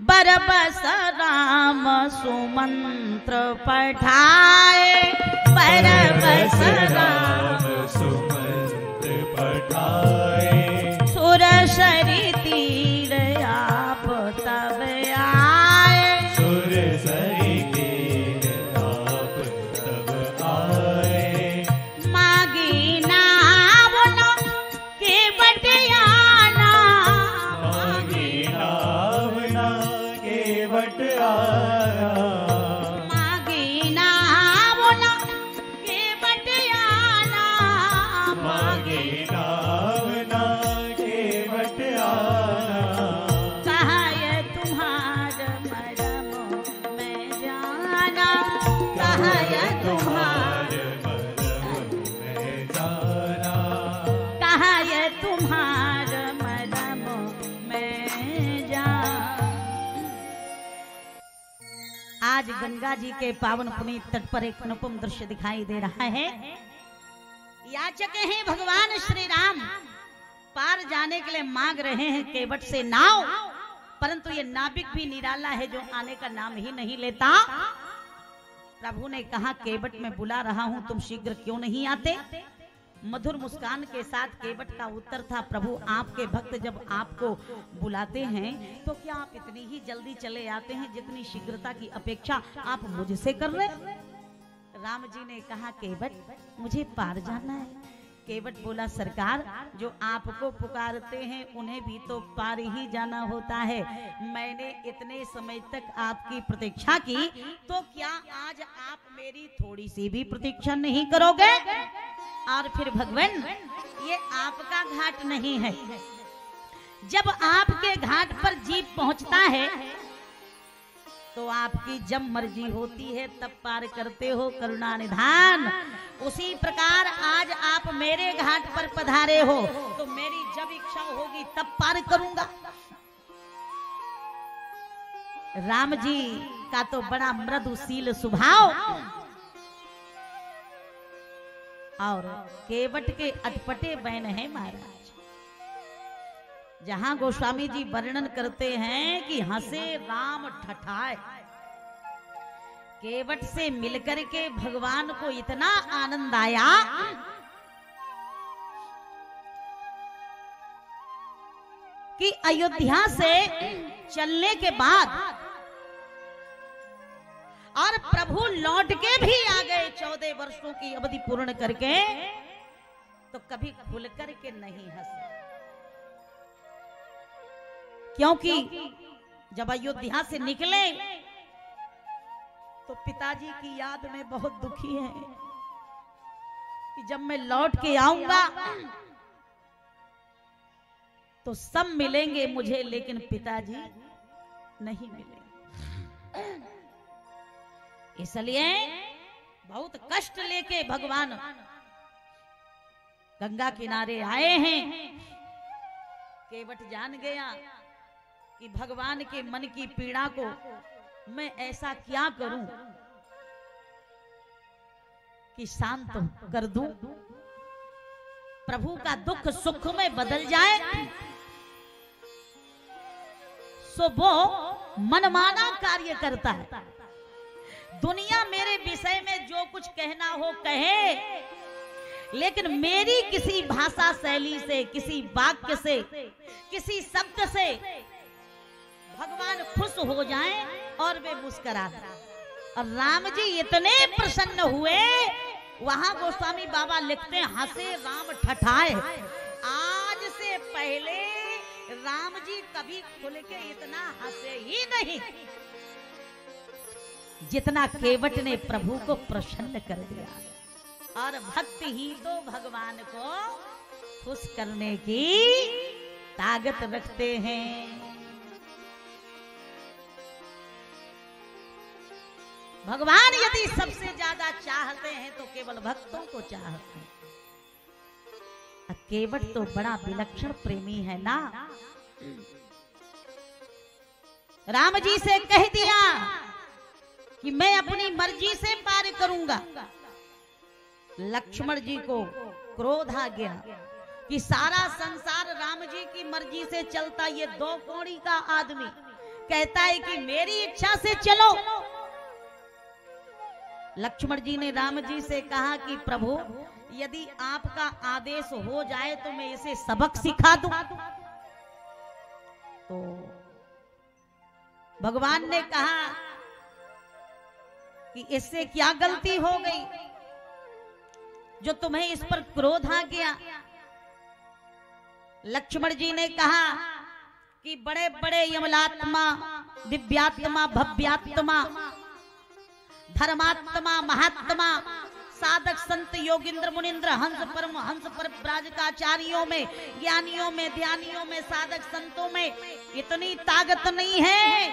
बरबस राम सुमंत्र पठाए, बरबस राम
सुमंत्र पठाए,
सुरसरी तीर आप तब आए,
सुरसरी तीर आप तब आए,
मागी नावना के बटियाना,
मागी नावना के बट आया,
मागी नावना के बटियाना,
मागी नावना के बट आया,
कहा ये तुम्हार मरम मैं जाना, कहा ये तुम्हार,
मैं जाना,
कहा ये तुम्हार मरम मैं जाना। आज गंगा जी के पावन पुनीत तट पर एक अनुपम दृश्य दिखाई दे रहा है। याचक हैं भगवान श्री राम, पार जाने के लिए मांग रहे हैं केवट से नाव, परंतु ये नाविक भी निराला है जो आने का नाम ही नहीं लेता। प्रभु ने कहा केवट मैं बुला रहा हूं, तुम शीघ्र क्यों नहीं आते? मधुर मुस्कान के साथ केवट का उत्तर था, प्रभु आपके भक्त जब आपको बुलाते हैं तो क्या आप इतनी ही जल्दी चले आते हैं जितनी शीघ्रता की अपेक्षा आप मुझसे कर रहे? राम जी ने कहा केवट मुझे पार जाना है। केवट बोला सरकार, जो आपको पुकारते हैं उन्हें भी तो पार ही जाना होता है। मैंने इतने समय तक आपकी प्रतीक्षा की, तो क्या आज आप मेरी थोड़ी सी भी प्रतीक्षा नहीं करोगे? और फिर भगवान ये आपका घाट नहीं है, जब आपके घाट पर जीप पहुंचता है तो आपकी जब मर्जी होती है तब पार करते हो करुणा निधान। उसी प्रकार आज आप मेरे घाट पर पधारे हो तो मेरी जब इच्छा होगी तब पार करूंगा। राम जी का तो बड़ा मृदुशील स्वभाव और केवट के अटपटे बैन है महाराज। जहां गोस्वामी जी वर्णन करते हैं कि हंसे राम ठठाए, केवट से मिलकर के भगवान को इतना आनंद आया कि अयोध्या से चलने के बाद और प्रभु लौट के भी आ गए 14 वर्षों की अवधि पूर्ण करके, तो कभी खुल करके नहीं हंसे, क्योंकि जब अयोध्या से निकले तो पिताजी की याद में बहुत दुखी है कि जब मैं लौट के आऊंगा तो सब मिलेंगे मुझे, लेकिन पिताजी नहीं मिलेंगे। इसलिए बहुत कष्ट लेके भगवान गंगा किनारे आए हैं। केवट जान गया कि भगवान के मन की पीड़ा को मैं ऐसा क्या करूं कि शांत कर दूं, प्रभु का दुख सुख में बदल जाए। सो वो मनमाना कार्य करता है। दुनिया मेरे विषय में जो कुछ कहना हो कहे, लेकिन मेरी किसी भाषा शैली से, किसी वाक्य से, किसी शब्द से भगवान खुश हो जाएं और वे मुस्कुरा दें। और राम जी इतने प्रसन्न हुए, वहां गोस्वामी बाबा लिखते हैं, हंसे राम ठठाए। आज से पहले राम जी कभी खुल के इतना हंसे ही नहीं जितना केवट ने प्रभु को प्रसन्न कर दिया। और भक्त ही तो भगवान को खुश करने की ताकत रखते हैं। भगवान यदि सबसे ज्यादा चाहते हैं तो केवल भक्तों को चाहते हैं। केवट तो बड़ा विलक्षण प्रेमी है ना। राम जी से कह दिया कि मैं अपनी मर्जी से पार करूंगा। लक्ष्मण जी को क्रोध आ गया कि सारा संसार राम जी की मर्जी से चलता, ये दो कौड़ी का आदमी कहता है कि मेरी इच्छा से चलो। लक्ष्मण जी ने राम जी से कहा कि प्रभु यदि आपका आदेश हो जाए तो मैं इसे सबक सिखा दूं। तो भगवान ने कहा कि इससे क्या गलती हो गई जो तुम्हें इस पर क्रोध आ गया। लक्ष्मण जी ने कहा कि बड़े बड़े यमलात्मा, दिव्यात्मा, भव्यात्मा, धर्मात्मा, महात्मा, साधक, संत, योगिंद्र, मुनिंद्र, हंस परम हंस पर ब्राजकाचार्यों में, ज्ञानियों में, ध्यानियों में, साधक संतों में इतनी ताकत नहीं है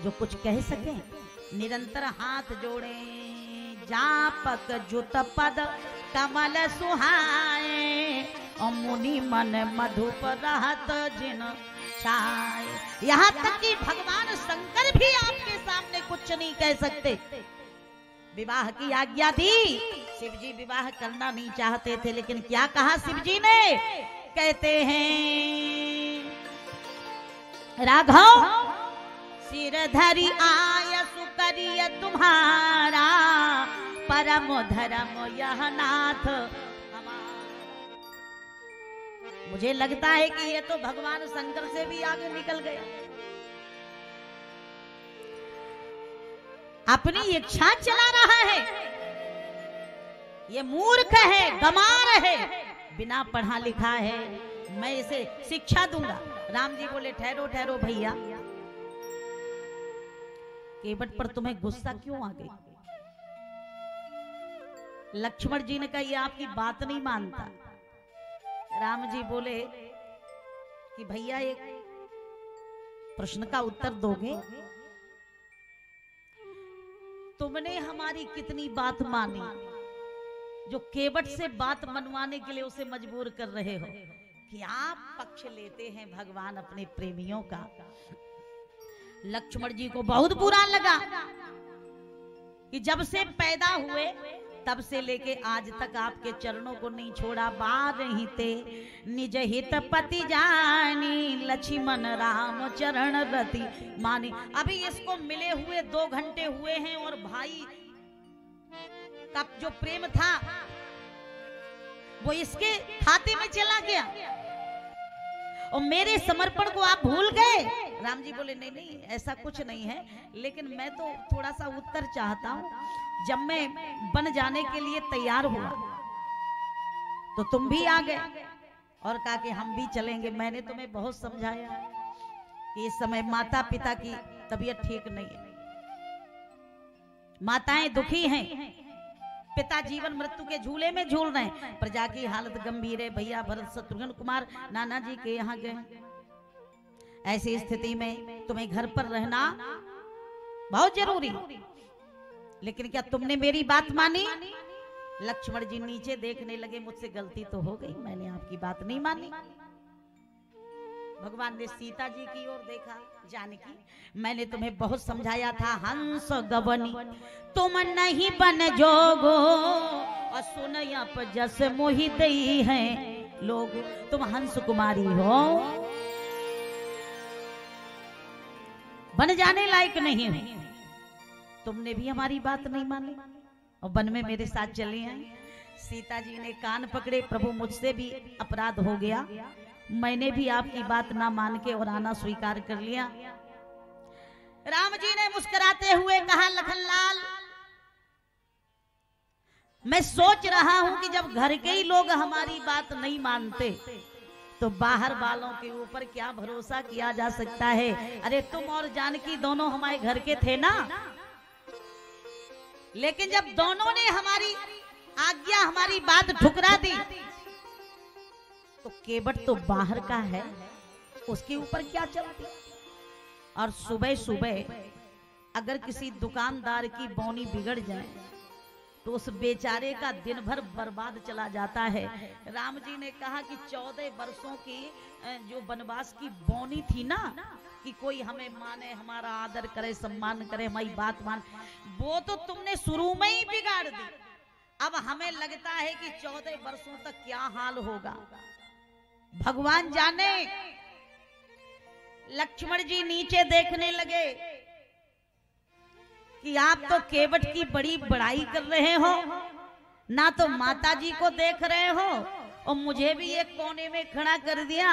जो कुछ कह सके। निरंतर हाथ जोड़े, जापक जुत पद कमल सुहाए, और मुनि मन मधुप रहत जिन छाए। यहाँ तक कि भगवान शंकर भी आपके सामने कुछ नहीं कह सकते। विवाह की आज्ञा दी, शिव जी विवाह करना नहीं चाहते थे, लेकिन क्या कहा शिव जी ने? कहते हैं, राघव सिर धरि आयसु करिय तुम्हारा, परम धर्म यह नाथ हमारा। मुझे लगता है कि ये तो भगवान शंकर से भी आगे निकल गया। अपनी इच्छा चला रहा है, ये मूर्ख है, गमार है, बिना पढ़ा लिखा है, मैं इसे शिक्षा दूंगा। राम जी बोले ठहरो ठहरो भैया, केवट पर तुम्हें गुस्सा क्यों आ गई? लक्ष्मण जी ने कहा ये आपकी बात नहीं मानता। राम जी बोले कि भैया एक प्रश्न का उत्तर दोगे? तुमने हमारी कितनी बात मानी जो केवट से बात मनवाने के लिए उसे मजबूर कर रहे हो? कि आप पक्ष लेते हैं भगवान अपने प्रेमियों का। लक्ष्मण जी को बहुत बुरा लगा कि जब से पैदा हुए तब से लेके आज तक आपके चरणों को नहीं छोड़ा। बार ही ते निज हित पति जानी, लक्ष्मण राम चरण रति मानी। अभी इसको मिले हुए 2 घंटे हुए हैं और भाई का जो प्रेम था वो इसके खाते में चला गया और मेरे समर्पण को आप भूल गए। राम जी बोले नहीं नहीं ऐसा कुछ नहीं है, लेकिन मैं तो थोड़ा सा उत्तर चाहता हूं। जब मैं बन जाने के लिए तैयार हुआ तो तुम भी आ गए और कहा कि हम भी चलेंगे। मैंने तुम्हें बहुत समझाया कि इस समय माता पिता की तबीयत ठीक नहीं है, माताएं दुखी हैं, पिता जीवन मृत्यु के झूले में झूल रहे हैं, प्रजा की हालत गंभीर है। भैया भरत शत्रुघ्न कुमार नाना जी के यहाँ गए। ऐसी स्थिति में तुम्हें घर पर रहना बहुत जरूरी, लेकिन क्या तुमने मेरी बात मानी? लक्ष्मण जी नीचे देखने लगे, मुझसे गलती तो हो गई, मैंने आपकी बात नहीं मानी। भगवान ने सीता जी की ओर देखा, जानकी मैंने तुम्हें बहुत समझाया था, हंस गवनी तुम नहीं बन जोगो, और सुन अप जस मोहि दई है लोग। तुम हंस कुमारी हो, बन जाने लायक नहीं हो। तुमने भी हमारी बात नहीं मानी। और वन में मेरे साथ चली आई। सीता जी ने कान पकड़े, प्रभु मुझसे भी अपराध हो गया, मैंने भी आपकी बात ना मान के और आना स्वीकार कर लिया। राम जी ने मुस्कुराते हुए कहा, लखनलाल मैं सोच रहा हूं कि जब घर के ही लोग हमारी बात नहीं मानते तो बाहर वालों के ऊपर क्या भरोसा किया जा सकता है। अरे तुम और जानकी दोनों हमारे घर के थे ना, लेकिन जब दोनों ने हमारी आज्ञा, हमारी बात ठुकरा दी तो केवट तो बाहर का है, उसके ऊपर क्या चलती। और सुबह सुबह अगर किसी दुकानदार की बोनी बिगड़ जाए तो उस बेचारे का दिन भर बर्बाद चला जाता है। राम जी ने कहा कि 14 वर्षों की जो वनवास की बोनी थी ना, कि कोई हमें माने, हमारा आदर करे, सम्मान करे, हमारी बात मान, वो तो तुमने शुरू में ही बिगाड़ दी। अब हमें लगता है कि 14 वर्षों तक क्या हाल होगा भगवान जाने। लक्ष्मण जी नीचे देखने लगे कि आप तो केवट की बड़ी बड़ाई कर रहे हो, ना तो माता जी को देख रहे हो और मुझे भी एक कोने में खड़ा कर दिया।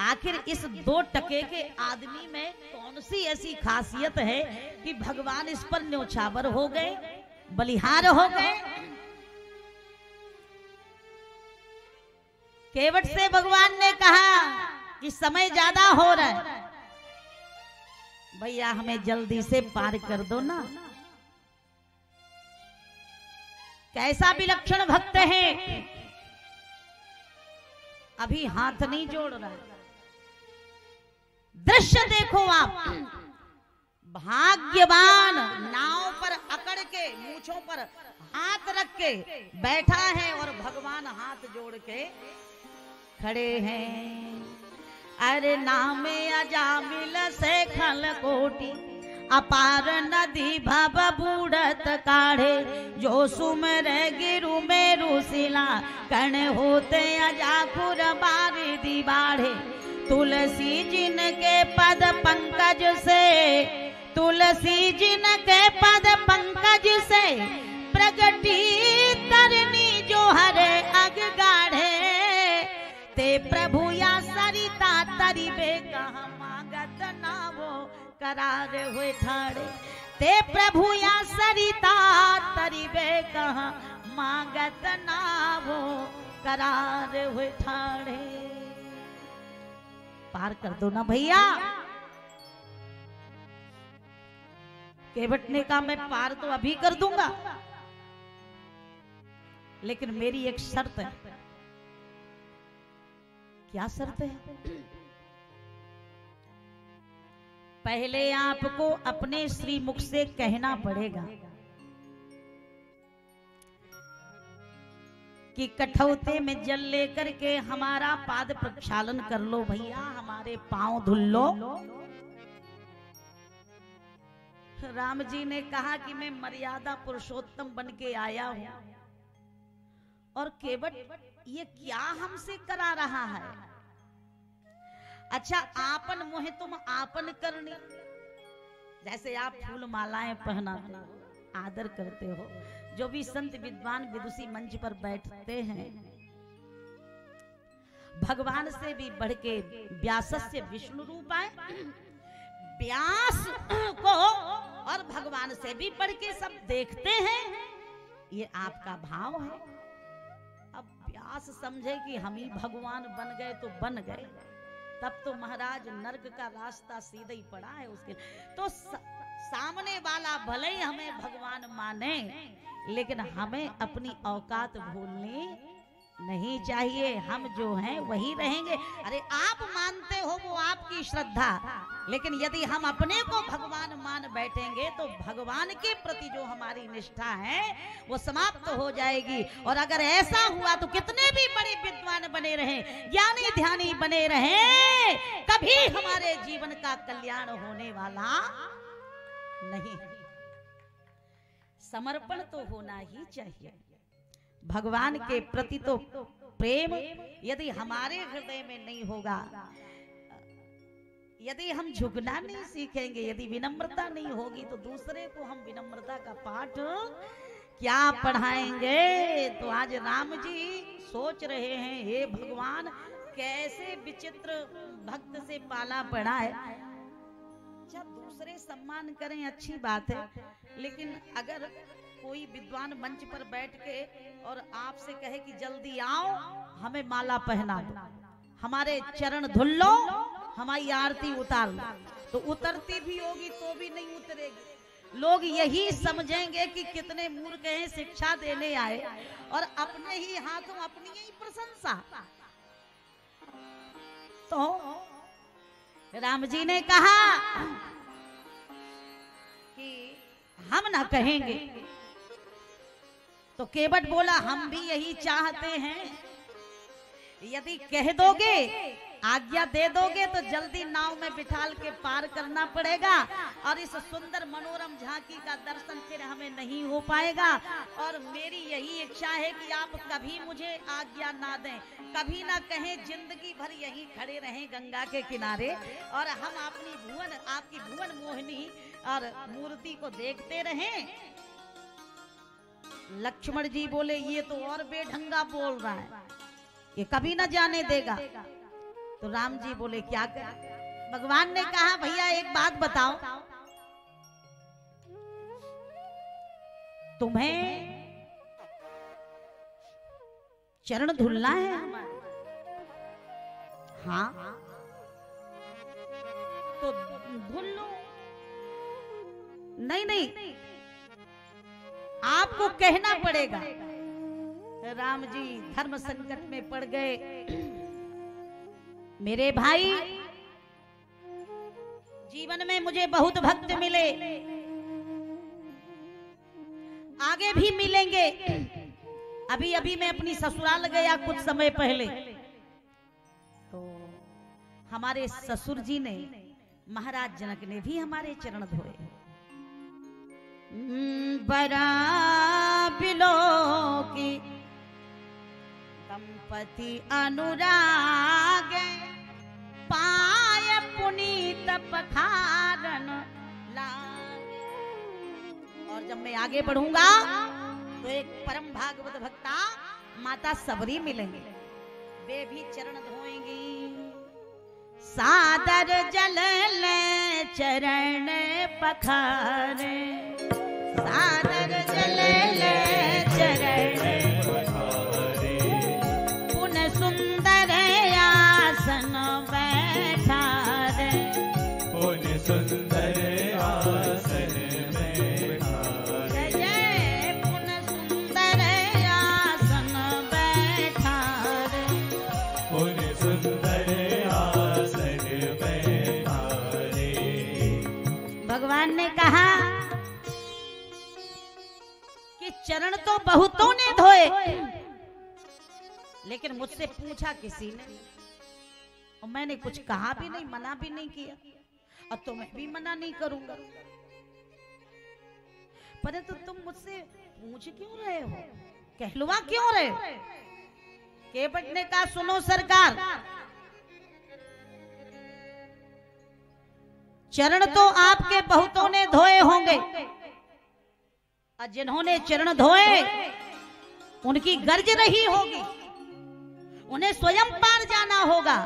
आखिर इस 2 टके के आदमी में कौन सी ऐसी खासियत है कि भगवान इस पर न्योछावर हो गए, बलिहार हो गए। केवट से भगवान ने कहा कि समय ज्यादा हो रहा है, भैया हमें जल्दी से पार कर दो ना। कैसा विलक्षण भक्त है, अभी हाथ नहीं जोड़ रहा है। दृश्य देखो आप, भाग्यवान नाव पर अकड़ के, मूंछों पर हाथ रख के बैठा है और भगवान हाथ जोड़ के खड़े हैं। अरे नामे अजामिल से खल कोटि, अपार नदी भव बूढ़त काढ़े, जो सुमर गिरु मेरु शिला, कण होते अजाखुर बारिधि बाढ़े। तुलसी जिन के पद पंकज से, तुलसी जिन के पद पंकज से, प्रगटी तरनी जो हरे अग गाढ़े। ते प्रभु या सरिता तरिबे कहाँ मांगत नावो करार हुए ठाड़े। ते प्रभु या सरिता तरिबे कहाँ मांगत नावो करार हुए ठाड़े। पार कर दो ना भैया। केवट ने कहा मैं पार तो अभी कर दूंगा, लेकिन मेरी एक शर्त है। क्या शर्त है? पहले आपको अपने श्री मुख से कहना पड़ेगा कि कठौते में जल लेकर के हमारा पाद प्रक्षालन कर लो भैया, हमारे पांव धुल लो। राम जी ने कहा कि मैं मर्यादा पुरुषोत्तम बन के आया हूं, और केवट ये क्या हमसे करा रहा है। अच्छा, आपन मोहे तुम आपन करनी, जैसे आप फूल मालाएं पहनाते हो, आदर करते हो, जो भी संत विद्वान विदुषी मंच पर बैठते हैं, भगवान से भी बढ़ के व्यासस्य विष्णु रूपाय, व्यास को और भगवान से भी बढ़ के सब देखते हैं, ये आपका भाव है। अब व्यास समझे कि हम ही भगवान बन गए तो बन गए, तब तो महाराज नर्क का रास्ता सीधा ही पड़ा है उसके। तो सामने वाला भले ही हमें भगवान माने, लेकिन हमें अपनी औकात भूलनी नहीं चाहिए। हम जो हैं वही रहेंगे। अरे आप मानते हो वो आपकी श्रद्धा, लेकिन यदि हम अपने को भगवान मान बैठेंगे तो भगवान के प्रति जो हमारी निष्ठा है वो समाप्त हो जाएगी। और अगर ऐसा हुआ तो कितने भी बड़े विद्वान बने रहे, ज्ञानी ध्यानी बने रहे, कभी हमारे जीवन का कल्याण होने वाला नहीं। समर्पण तो होना ही चाहिए भगवान के प्रति। तो प्रेम यदि हमारे हृदय में नहीं होगा, यदि हम झुकना नहीं सीखेंगे, यदि विनम्रता नहीं होगी, तो दूसरे को हम विनम्रता का पाठ क्या पढ़ाएंगे। तो आज राम जी सोच रहे हैं, हे भगवान कैसे विचित्र भक्त से पाला पड़ा है। अच्छा, दूसरे सम्मान करें अच्छी बात है, लेकिन अगर कोई विद्वान मंच पर बैठ के और आपसे कहे कि जल्दी आओ हमें माला पहना दो, हमारे चरण धुल लो, हमारी आरती उतार लो, तो उतरती भी होगी तो भी नहीं उतरेगी। लोग यही समझेंगे कि कितने मूर्ख हैं, शिक्षा देने आए और अपने ही हाथों अपनी ही प्रशंसा। तो राम जी ने कहा कि हम ना कहेंगे। तो केवट बोला हम भी यही चाहते हैं, यदि कह दोगे, आज्ञा दे दोगे तो जल्दी नाव में बिठाल के पार करना पड़ेगा और इस सुंदर मनोरम झांकी का दर्शन फिर हमें नहीं हो पाएगा। और मेरी यही इच्छा है कि आप कभी मुझे आज्ञा ना दें, कभी ना कहें, जिंदगी भर यहीं खड़े रहें गंगा के किनारे और हम अपनी भुवन, आपकी भुवन मोहिनी और मूर्ति को देखते रहें। लक्ष्मण जी बोले ये तो और बेढंगा बोल रहा है, ये कभी ना जाने देगा। तो राम जी बोले क्या करें। भगवान ने कहा भैया एक बात बताओ, तुम्हें चरण धुलना है? हाँ तो धुल लो। नहीं नहीं, आपको कहना पड़ेगा। राम जी धर्म संकट में पड़ गए। मेरे भाई, जीवन में मुझे बहुत भक्त मिले, आगे भी मिलेंगे। अभी अभी मैं अपनी ससुराल गया कुछ समय पहले, तो हमारे ससुर जी ने, महाराज जनक ने भी हमारे चरण धोए। बड़ा बिलो की दंपति अनुराग, पाय पुनीत पखारन लागे। और जब मैं आगे बढ़ूंगा तो एक परम भागवत भक्ता माता सबरी मिलेंगे, वे भी चरण धोएंगी। सादर जल ले चरण पखारे, सादर जल ले चरण पखारे, पुन सुंदर आसन बैठारे,
पुन सुंदर आसन बैठारे,
जय पुन सुंदर आसन बैठारे,
पुन सुंदर आसन बैठारे।
भगवान ने कहा कि चरण तो बहुतों ने धोए, लेकिन मुझसे पूछा किसी ने, और मैंने कुछ कहा भी नहीं, मना भी नहीं किया, और तो मैं भी मना नहीं करूंगा। परंतु तुम मुझसे पूछ क्यों रहे हो, कहलवा क्यों रहे हो? केवट ने कहा सुनो सरकार, चरण तो आपके बहुतों ने धोए होंगे, और जिन्होंने चरण धोए उनकी गर्ज रही होगी, उन्हें स्वयं पार जाना होगा,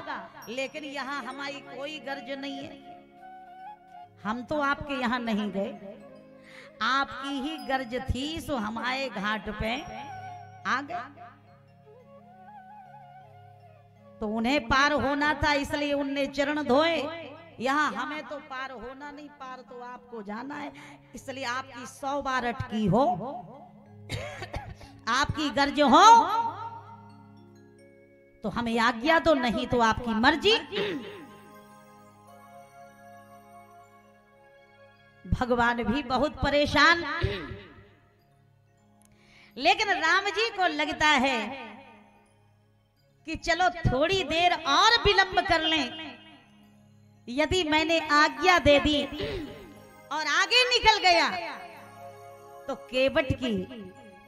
लेकिन यहाँ हमारी कोई गर्ज नहीं है। हम तो आपके यहाँ नहीं गए, आपकी ही गर्ज थी, सो हमारे घाट पे आ गए। तो उन्हें पार होना था, इसलिए उनने चरण धोए। यहाँ हमें तो पार होना नहीं, पार तो आपको जाना है, इसलिए आपकी 100 बार अटकी हो, आपकी गर्ज हो तो हमें आज्ञा दो, नहीं तो आपकी मर्जी। भगवान भी बहुत परेशान, लेकिन राम जी को लगता है कि चलो थोड़ी देर और विलंब कर लें। यदि मैंने आज्ञा दे दी और आगे निकल गया तो केवट की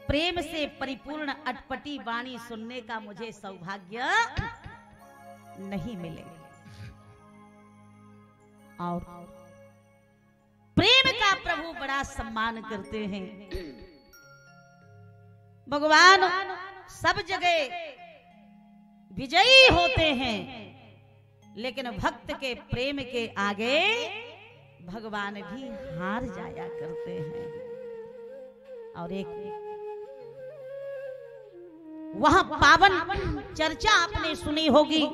प्रेम से परिपूर्ण अटपटी वाणी सुनने का मुझे सौभाग्य नहीं मिलेगा। और प्रेम का प्रभु बड़ा सम्मान करते हैं। भगवान सब जगह विजयी होते हैं, लेकिन भक्त के प्रेम के आगे भगवान भी हार जाया करते हैं। और एक वह पावन चर्चा आपने सुनी होगी,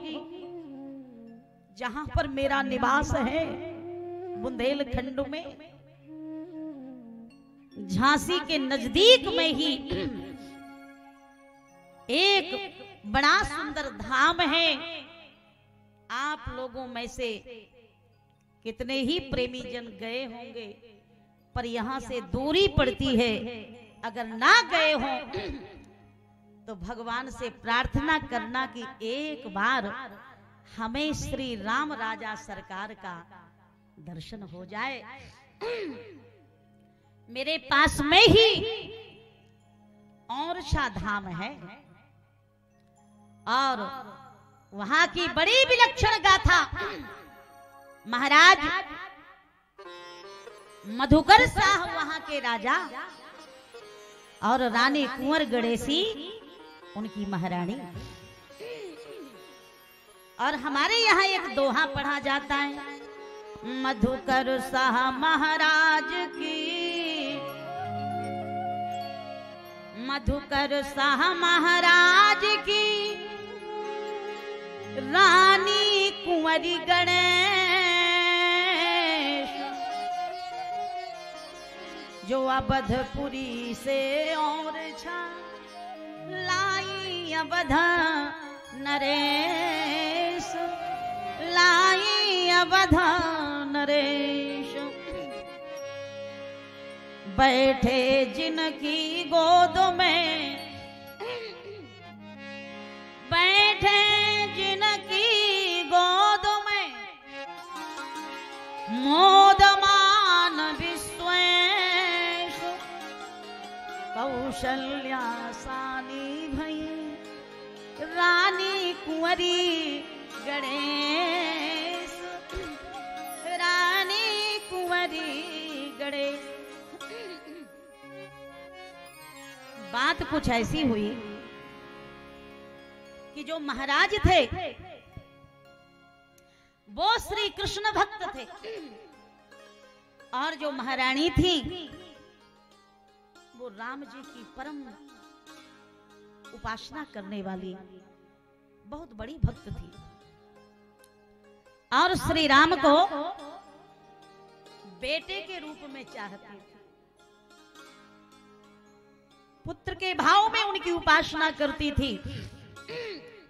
जहां पर मेरा निवास है बुंदेलखंड में, झांसी के नजदीक में ही एक बड़ा सुंदर धाम है। आप लोगों में से कितने ही प्रेमी जन गए होंगे, पर यहां से दूरी पड़ती है। अगर ना गए हो तो भगवान से प्रार्थना करना कि एक बार हमें श्री राम राजा सरकार का दर्शन हो जाए। मेरे पास में ही औरछा धाम है और वहां की बड़ी विलक्षण गाथा महाराज मधुकर शाह वहां के राजा और रानी कुंवर गणेशी उनकी महारानी। और हमारे यहाँ एक दोहा पढ़ा जाता है, मधुकर शाह महाराज की, मधुकर शाह महाराज की रानी कुंवरी गणेश, जो अवधपुरी से और छा लाई अवध नरेश, लाई अवध नरेश। बैठे जिनकी गोद में, बैठे जिनकी गोद में, मोदमान विश्वेश, कौशल्या सानी भई रानी कुंवरी गणेश, रानी कुंवरी गणेश। बात कुछ ऐसी हुई कि जो महाराज थे वो श्री कृष्ण भक्त थे, और जो महारानी थी वो राम जी की परम उपासना करने वाली बहुत बड़ी भक्त थी। और श्री राम को बेटे के रूप में चाहती थी, पुत्र के भाव में उनकी उपासना करती थी,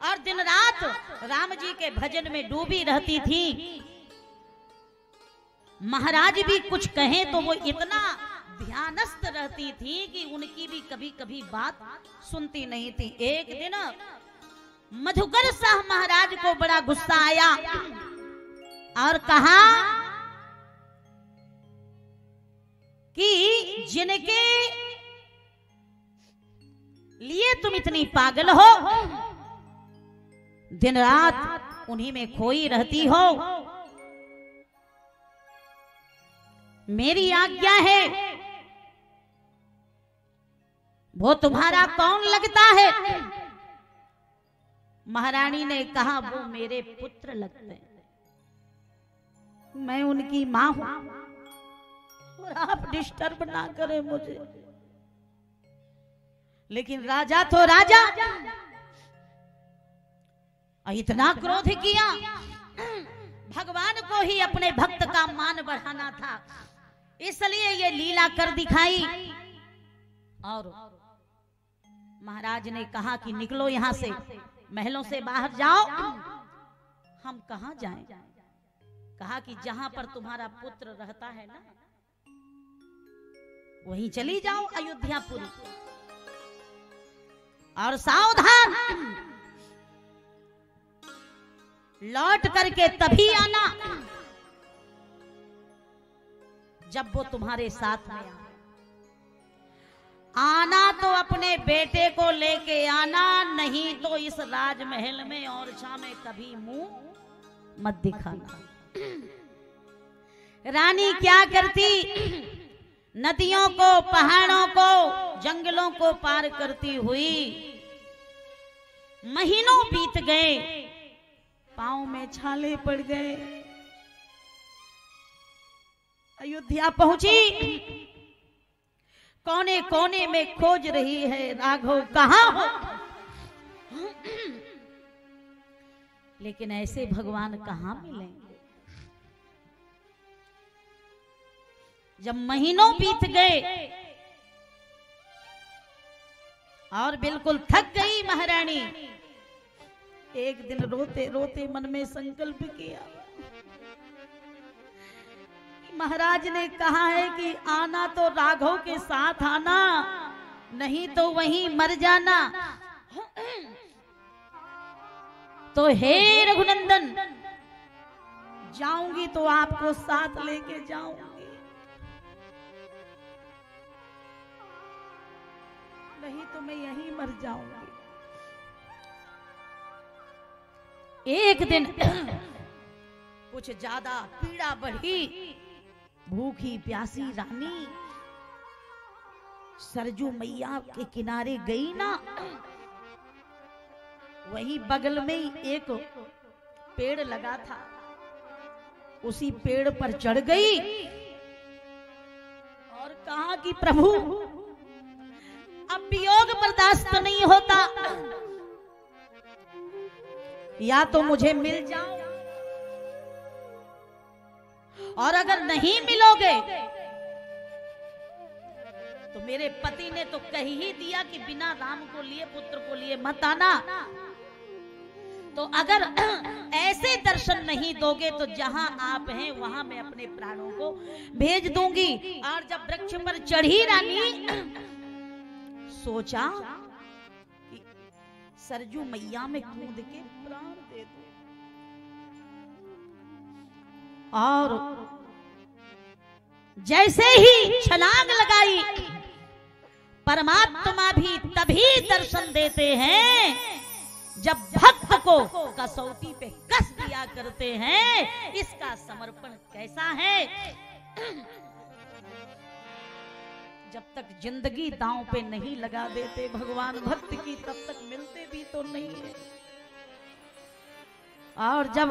और दिन रात राम जी के भजन में डूबी रहती थी। महाराज भी कुछ कहें तो वो इतना ध्यानस्थ रहती थी कि उनकी भी कभी कभी बात सुनती नहीं थी। एक दिन मधुकर शाह महाराज को बड़ा गुस्सा आया और कहा कि जिनके लिए तुम इतनी पागल हो, दिन रात उन्हीं में खोई रहती हो, मेरी आज्ञा है, वो तुम्हारा कौन लगता है? महारानी ने कहा वो मेरे पुत्र लगते हैं, मैं उनकी मां हूं, और आप डिस्टर्ब ना करें मुझे। लेकिन राजा तो राजा, इतना क्रोध किया, भगवान को ही अपने भक्त का मान बढ़ाना था, इसलिए ये लीला कर दिखाई। और महाराज ने कहा कि निकलो यहां से, महलों से बाहर जाओ। हम कहां जाएं? कहा कि जहां पर तुम्हारा पुत्र रहता है ना, वहीं चली जाओ, अयोध्यापुरी। और सावधान, लौट करके तभी आना जब वो तुम्हारे साथ में आना तो अपने बेटे को लेके आना, नहीं तो इस राजमहल में और छा में कभी मुंह मत दिखाना। रानी क्या करती, नदियों को, पहाड़ों को, जंगलों को पार करती हुई महीनों बीत गए, पांव में छाले पड़ गए, अयोध्या पहुंची, कोने कोने में खोज रही है राघव कहां हो। लेकिन ऐसे भगवान कहां मिलेंगे। जब महीनों बीत गए और बिल्कुल थक गई महारानी, एक दिन रोते रोते मन में संकल्प किया, महाराज ने कहा है कि आना तो राघव के साथ आना, नहीं तो वहीं मर जाना। तो हे रघुनंदन, जाऊंगी तो आपको साथ लेके जाऊंगी, नहीं तो मैं यहीं मर जाऊंगी। एक दिन कुछ ज्यादा पीड़ा बढ़ी, भूखी प्यासी रानी सरजू मैया के किनारे गई ना, वही बगल में ही एक पेड़ लगा था, उसी पेड़ पर चढ़ गई और कहा कि प्रभु अब वियोग बर्दाश्त नहीं होता, या तो मुझे मिल जाओ, और अगर नहीं मिलोगे तो मेरे पति ने तो कह ही दिया कि बिना राम को लिए, पुत्र को लिए मत आना। तो अगर ऐसे दर्शन नहीं दोगे तो जहां आप हैं वहां मैं अपने प्राणों को भेज दूंगी। और जब वृक्ष पर चढ़ी रानी, सोचा कि सरजू मैया में कूद के प्राण दे दो, और जैसे ही छलांग लगाई, परमात्मा भी तभी दर्शन देते हैं जब भक्त को कसौटी पे कस दिया करते हैं। इसका समर्पण कैसा है। जब तक जिंदगी दांव पे नहीं लगा देते भगवान भक्त की, तब तक मिलते भी तो नहीं है। और जब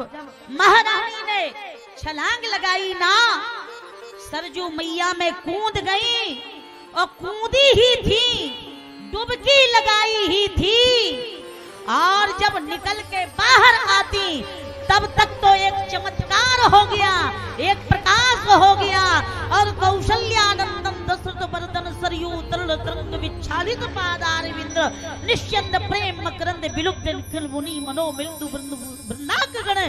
महारानी ने छलांग लगाई ना, सरजू मैया में कूद गई, और कूदी ही थी, डुबकी लगाई ही थी, और जब निकल के बाहर आती तब तक तो एक चमत्कार हो गया, एक प्रकाश हो गया, और कौशल्यानंदन दशरथ बरदन सरयू तरल तरंग विच्छालित पादारविंद निश्चंद प्रेम मकरंद विलुप्त निखिल मुनि मनो मृत्यु वृंदाक गण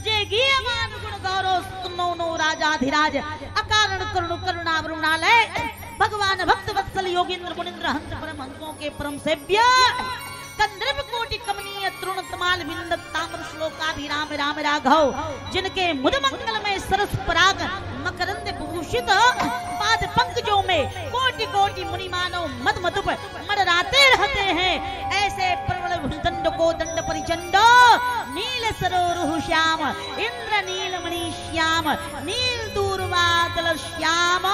जय गीयमान गुण गौरव सुनो नो राजाधिराज अकारण करुण करुणा वरुणालय भगवान भक्त वत्सल योगेंद्र मुनिंद्र हंस परम हंसों के परम सेव्य कंदर्प कोटि कमनीय तृण तमाल बिंद ताम्र श्लोकाभिराम राम राघव, जिनके मुद मंगल में सरस पराग मकरंद भूषित पाद पंकजों में कोटि कोटि मुनि मानव मद मधुप मडराते रहते हैं। ऐसे प्रबल दंड को दंड परिचंड नील सरोरुह श्याम इंद्र नीलमणि श्याम नील दूरवादल श्याम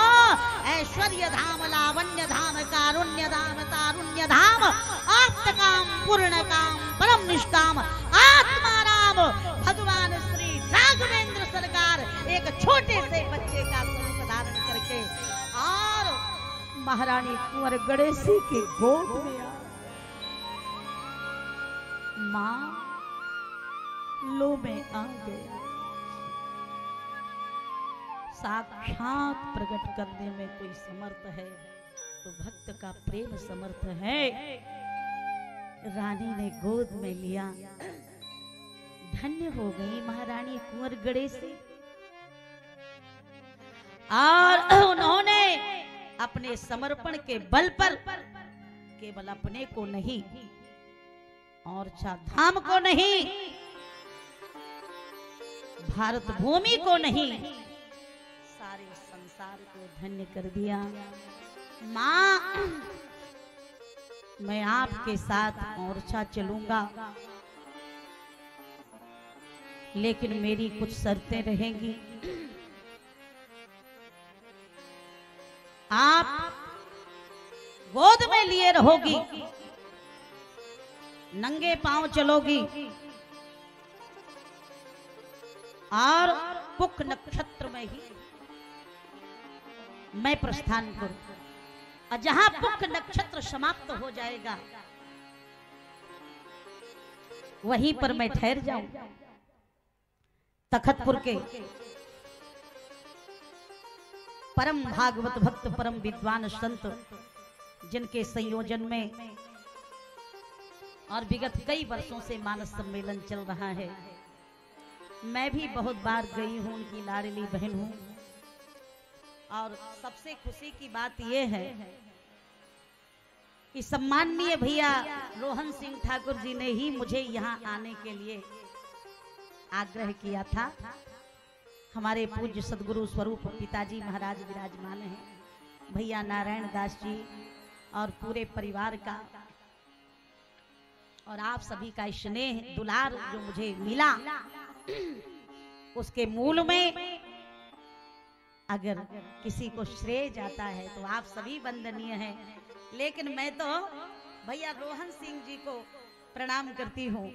ऐश्वर्य धाम लावण्य धाम कारुण्य धाम तारुण्य धाम आप्त काम पूर्ण काम परम निष्काम आत्मा राम भगवान श्री राघवेंद्र सरकार एक छोटे से बच्चे का रूप धारण करके और महारानी कुंवर गणेशी के गोद में आ, मां लो में आ गया। साक्षात प्रकट करने में कोई समर्थ है तो भक्त का प्रेम समर्थ है। रानी ने गोद में लिया, धन्य हो गई महारानी कुंवर गणेशी। और उन्होंने अपने समर्पण के बल पर केवल अपने को नहीं और धाम को नहीं, भारत भूमि को नहीं, सारे संसार को धन्य कर दिया। मां, मैं आपके साथ मोर्चा चलूंगा, लेकिन मेरी कुछ शर्तें रहेंगी। आप रहोगी, नंगे पांव चलोगी और पुख नक्षत्र में ही मैं प्रस्थान करूं, और जहां पुख नक्षत्र समाप्त हो जाएगा वहीं पर मैं ठहर जाऊं। तखतपुर के परम भागवत भक्त, परम विद्वान संत, जिनके संयोजन में और विगत कई वर्षों से मानस सम्मेलन चल रहा है, मैं भी बहुत बार गई हूं, उनकी लाडली बहन हूं। और सबसे खुशी की बात यह है कि सम्माननीय भैया रोहन सिंह ठाकुर जी ने ही मुझे यहाँ आने के लिए आग्रह किया था। हमारे पूज्य सदगुरु स्वरूप पिताजी महाराज विराजमान हैं, भैया नारायण दास जी और पूरे परिवार का और आप सभी का स्नेह दुलार जो मुझे मिला, उसके मूल में अगर किसी को श्रेय जाता है तो आप सभी वंदनीय हैं। लेकिन मैं तो भैया रोहन सिंह जी को प्रणाम करती हूँ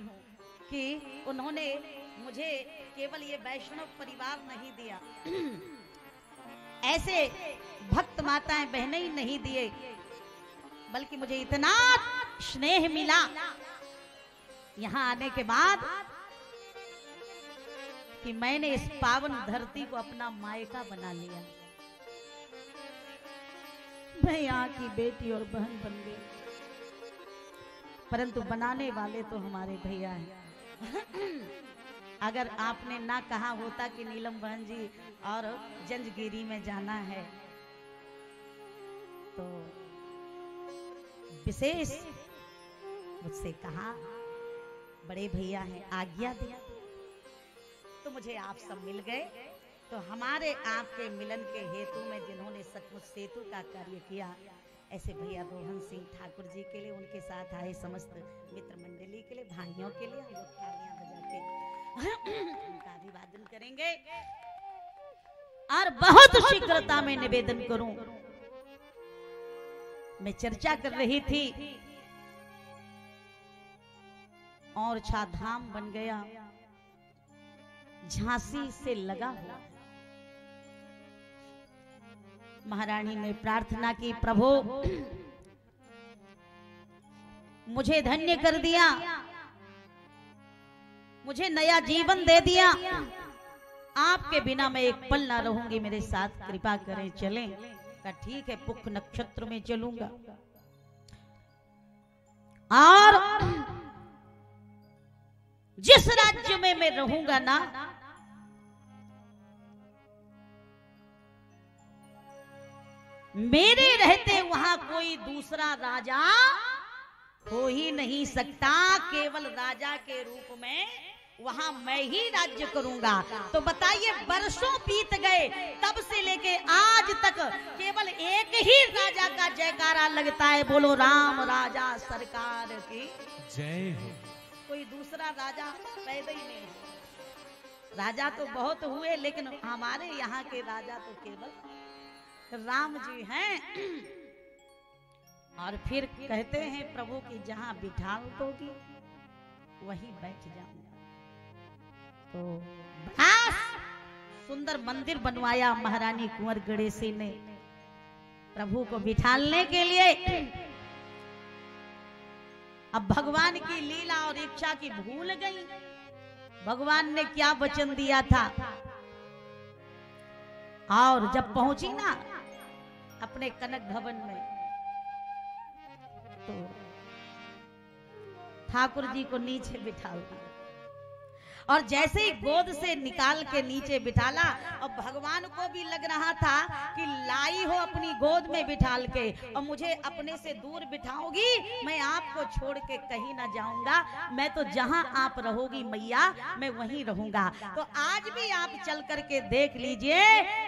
कि उन्होंने मुझे केवल ये वैष्णव परिवार नहीं दिया, ऐसे भक्त माताएं बहनें ही नहीं दिए, बल्कि मुझे इतना स्नेह मिला यहाँ आने के बाद कि मैंने इस पावन धरती को अपना मायका बना लिया। मैं यहाँ की बेटी और बहन बन गई, परंतु बनाने वाले तो हमारे भैया हैं। अगर आपने ना कहा होता कि नीलम बहन जी और जंजगिरी में जाना है, तो विशेष मुझसे कहा, बड़े भैया हैं, आज्ञा दिया, तो मुझे आप सब मिल गए। तो हमारे आपके मिलन के हेतु में जिन्होंने सचमुच सेतु का कार्य किया, ऐसे भैया रोहन सिंह ठाकुर जी के लिए, उनके साथ आए समस्त मित्र मंडली के लिए, भाइयों के लिए हम लोग तालियां बजा के उनका अभिवादन करेंगे। और बहुत शीघ्रता में निवेदन करूं, मैं चर्चा कर रही थी और छा धाम बन गया, झांसी से लगा हुआ। महारानी ने प्रार्थना की, प्रभु मुझे धन्य कर दिया, मुझे नया जीवन दे दिया, आपके बिना मैं एक पल ना रहूंगी, मेरे साथ कृपा करें, चलें। का ठीक है, पुख नक्षत्र में चलूंगा। और जिस राज्य में मैं रहूंगा ना, मेरे रहते वहां कोई दूसरा राजा हो ही नहीं सकता, केवल राजा के रूप में वहां मैं ही राज्य करूंगा। तो बताइए, बरसों बीत गए, तब से लेके आज तक केवल एक ही राजा का जयकारा लगता है, बोलो राम राजा सरकार की
जय हो।
कोई दूसरा राजा पैदा ही नहीं। राजा तो बहुत हुए, लेकिन हमारे यहाँ के राजा तो केवल राम जी हैं। और फिर कहते हैं प्रभु की जहां बिठाओ दोगी वहीं बैठ जाऊंगा। तो बड़ा सुंदर मंदिर बनवाया महारानी कुंवर गणेशी ने प्रभु को बिठाने के लिए। अब भगवान की लीला और इच्छा की भूल गई। भगवान ने क्या वचन दिया था, और जब पहुंची ना अपने कनक भवन में, तो ठाकुर जी को नीचे बिठाया और जैसे ही गोद से निकाल के नीचे बिठाला, और भगवान को भी लग रहा था कि लाई हो अपनी गोद में बिठाल के और मुझे अपने से दूर बिठाओगी, मैं आपको छोड़ के कहीं ना जाऊंगा, मैं तो जहां आप रहोगी मैया मैं वहीं रहूंगा। तो आज भी आप चल करके देख लीजिए,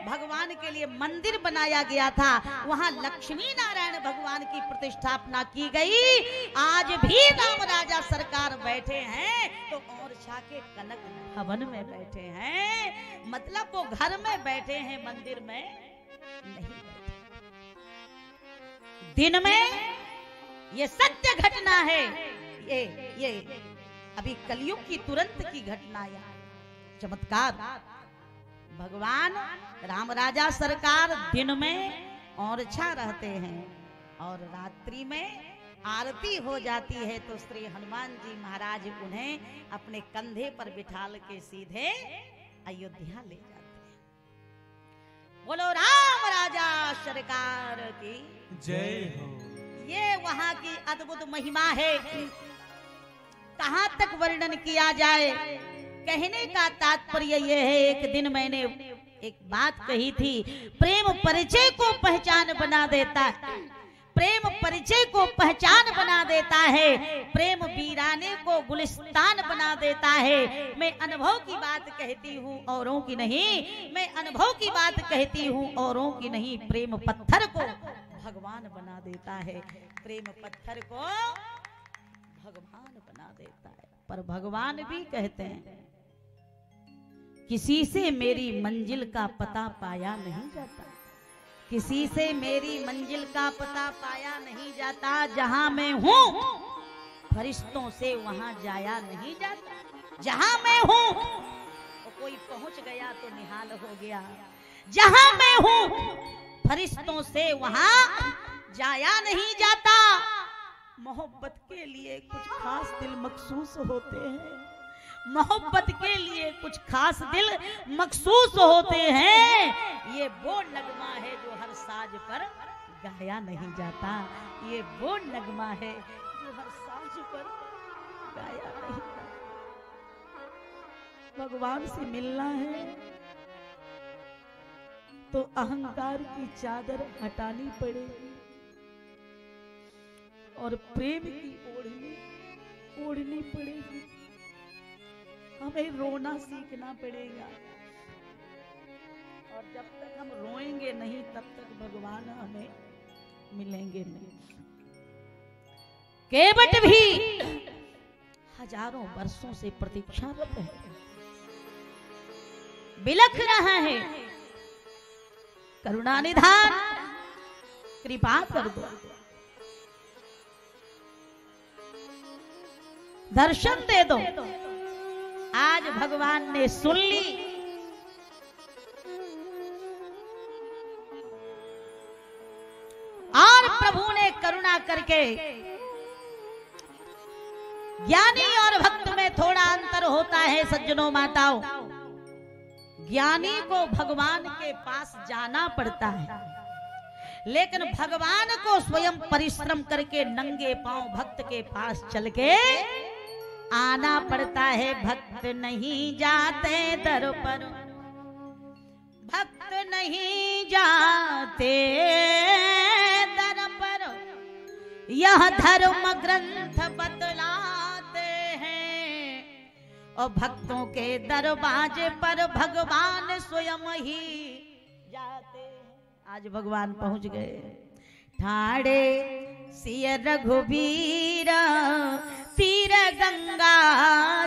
भगवान के लिए मंदिर बनाया गया था, वहां लक्ष्मी नारायण भगवान की प्रतिष्ठापना की गई। आज भी राम राजा सरकार बैठे हैं तो और छाके कनक भवन में बैठे हैं, मतलब वो घर में बैठे हैं, मंदिर में नहीं बैठे। दिन में ये सत्य घटना है। ये अभी कलयुग की तुरंत की घटना है, चमत्कार। भगवान राम राजा सरकार दिन में और छा रहते हैं और रात्रि में आरती हो जाती है तो श्री हनुमान जी महाराज उन्हें अपने कंधे पर बिठाल के सीधे अयोध्या ले जाते हैं। बोलो राम राजा सरकार की
जय हो।
ये वहां की अद्भुत महिमा है, कहां तक वर्णन किया जाए। कहने का तात्पर्य यह है, एक दिन मैंने एक बात कही थी, प्रेम परिचय को पहचान बना देता है, प्रेम परिचय को पहचान बना देता है, प्रेम वीराने को गुलिस्तान बना देता है। मैं अनुभव की बात कहती हूँ औरों की नहीं, मैं अनुभव की बात कहती हूँ औरों की नहीं। प्रेम पत्थर को भगवान बना देता है, प्रेम पत्थर को भगवान बना देता है। पर भगवान भी कहते हैं किसी से मेरी मंजिल का पता पाया नहीं जाता, किसी से मेरी मंजिल का पता पाया नहीं जाता। जहां मैं हूं फरिश्तों से वहां जाया नहीं जाता, जहां मैं हूं तो कोई पहुंच गया तो निहाल हो गया। जहां मैं हूं फरिश्तों से वहां जाया नहीं जाता। मोहब्बत के लिए कुछ खास दिल मखसूस होते हैं, मोहब्बत के लिए कुछ खास दिल मखसूस होते हैं। ये वो नगमा है जो हर साज पर गाया नहीं जाता, ये वो नगमा है जो हर साज पर गाया नहीं जाता। भगवान से मिलना है तो अहंकार की चादर हटानी पड़ेगी और प्रेम की ओढ़नी ओढ़नी पड़ेगी। हमें रोना सीखना पड़ेगा और जब तक हम रोएंगे नहीं तब तक भगवान हमें मिलेंगे नहीं। केवट भी हजारों वर्षों से प्रतीक्षारत है, बिलख रहा है, करुणा निधान कृपा कर दो, दर्शन दे दो। आज भगवान ने सुन ली, और प्रभु ने करुणा करके, ज्ञानी और भक्त में थोड़ा अंतर होता है सज्जनों माताओं। ज्ञानी को भगवान के पास जाना पड़ता है, लेकिन भगवान को स्वयं परिश्रम करके नंगे पांव भक्त के पास चल के आना पड़ता है। भक्त नहीं जाते दर पर, भक्त नहीं जाते दर पर, यह धर्म ग्रंथ बतलाते हैं। और भक्तों के दरवाजे पर भगवान स्वयं ही जाते हैं। आज भगवान पहुंच गए। ठाड़े सिय रघुबीर तीर गंगा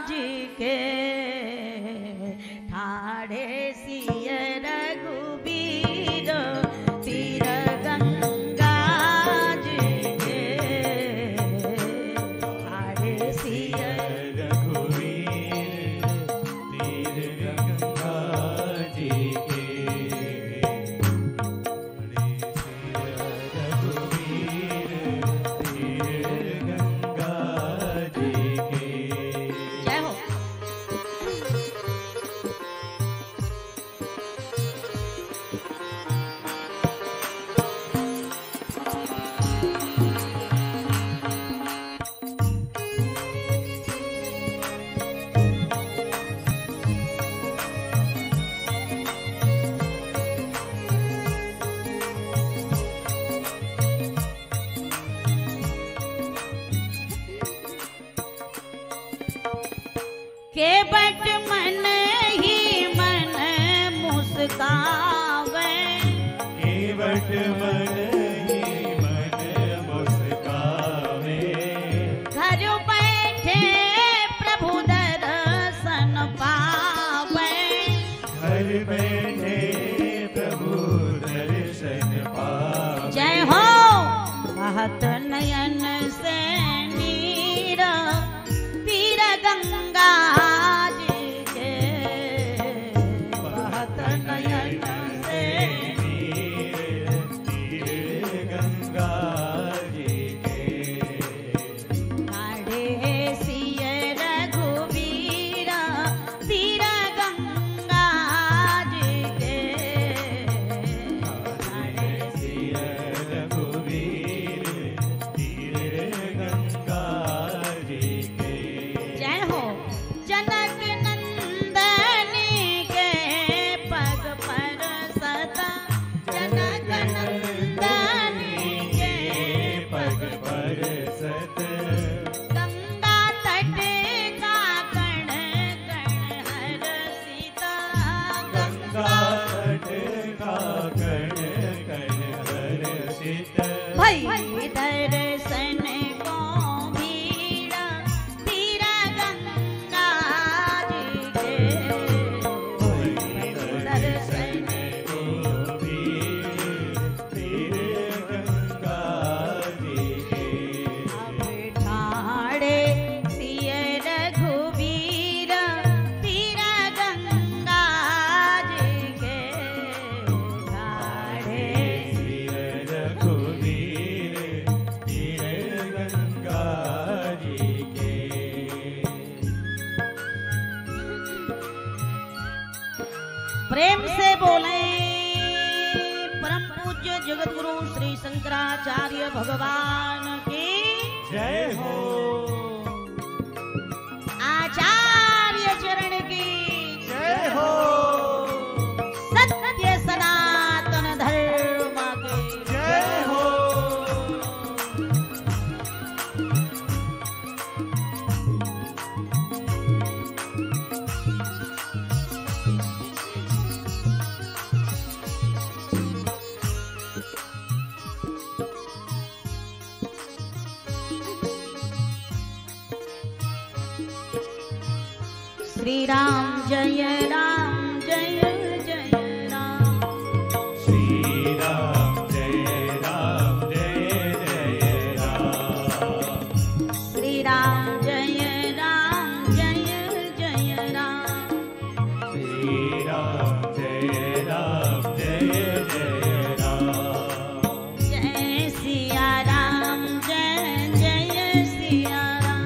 जी के, ठाड़े सिय रघुबीर तीर गंगा जी के, ठाड़े सिय
रघुवीर तीर गंगा जी के,
प्रेम से बोले परम पूज्य जगत गुरु श्री शंकराचार्य भगवान की
जय हो।
आचार्य चरण की
जय हो।
सत्य सनातन धर्म की
जय हो।
श्री राम जय राम जय जय राम।
श्री राम जय राम जय जय राम।
श्री राम जय राम जय जय राम।
श्री राम जय राम जय जय राम।
जय सिया राम जय जय सिया राम।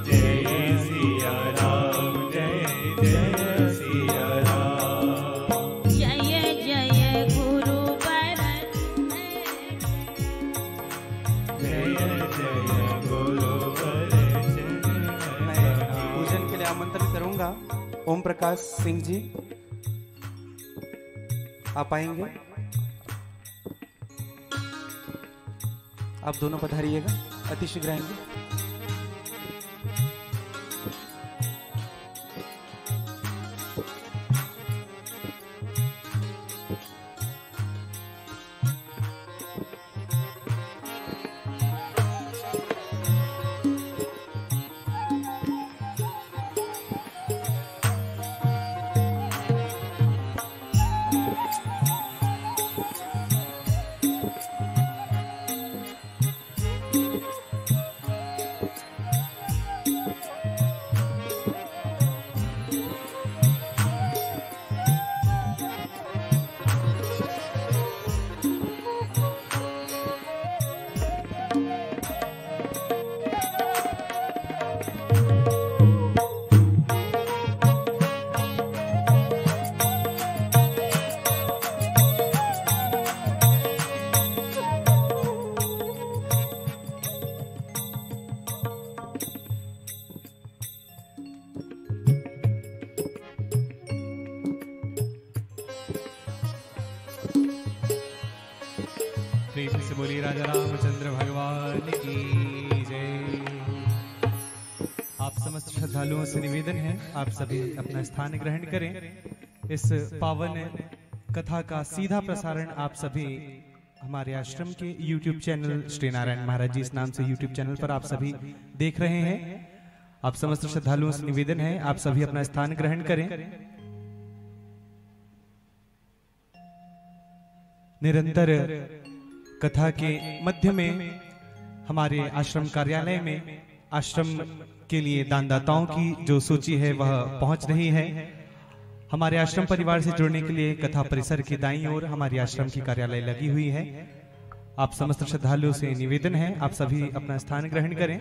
जय सिया राम जय जय सिया राम।
जय जय गुरु भरत
जय जय गुरु भरत।
मैं पूजन के लिए आमंत्रित करूंगा ओम प्रकाश सिंह जी, आप आएंगे? आप दोनों पधारिएगा, अति शीघ्र आएंगे।
प्रेम से बोलिए राजा रामचंद्र भगवान की जय। आप समस्त श्रद्धालुओं से निवेदन है, आप सभी अपना स्थान ग्रहण करें। इस पावन कथा का सीधा प्रसारण आप सभी हमारे आश्रम के YouTube चैनल श्री नारायण महाराज जी इस नाम से YouTube चैनल पर आप सभी देख रहे हैं। आप समस्त श्रद्धालुओं से निवेदन है, आप सभी अपना स्थान ग्रहण करें। निरंतर कथा के मध्य में हमारे आश्रम कार्यालय में आश्रम के लिए दानदाताओं की जो सूची है वह पहुंच रही है। हमारे आश्रम परिवार से जुड़ने के लिए कथा परिसर की दाईं ओर हमारी आश्रम की कार्यालय लगी हुई है। आप समस्त श्रद्धालुओं से निवेदन है, आप सभी अपना स्थान ग्रहण करें।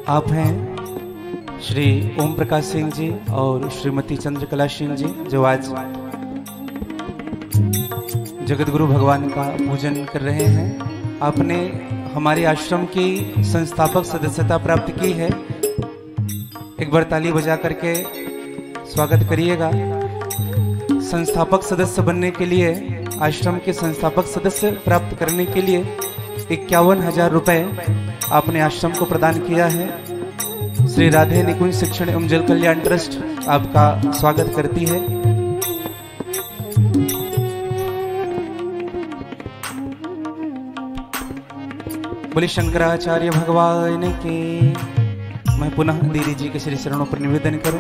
आप हैं श्री ओम प्रकाश सिंह जी और श्रीमती चंद्रकला सिंह जी, जो आज जगत गुरु भगवान का पूजन कर रहे हैं। आपने हमारे आश्रम की संस्थापक सदस्यता प्राप्त की है। एक बार ताली बजा करके स्वागत करिएगा। संस्थापक सदस्य बनने के लिए, आश्रम के संस्थापक सदस्य प्राप्त करने के लिए 51,000 रुपए आपने आश्रम को प्रदान किया है। श्री राधे निकुंज शिक्षण एवं जल कल्याण ट्रस्ट आपका स्वागत करती है। बोले शंकराचार्य भगवान के। मैं पुनः दीदी जी के श्री चरणों पर निवेदन करूं।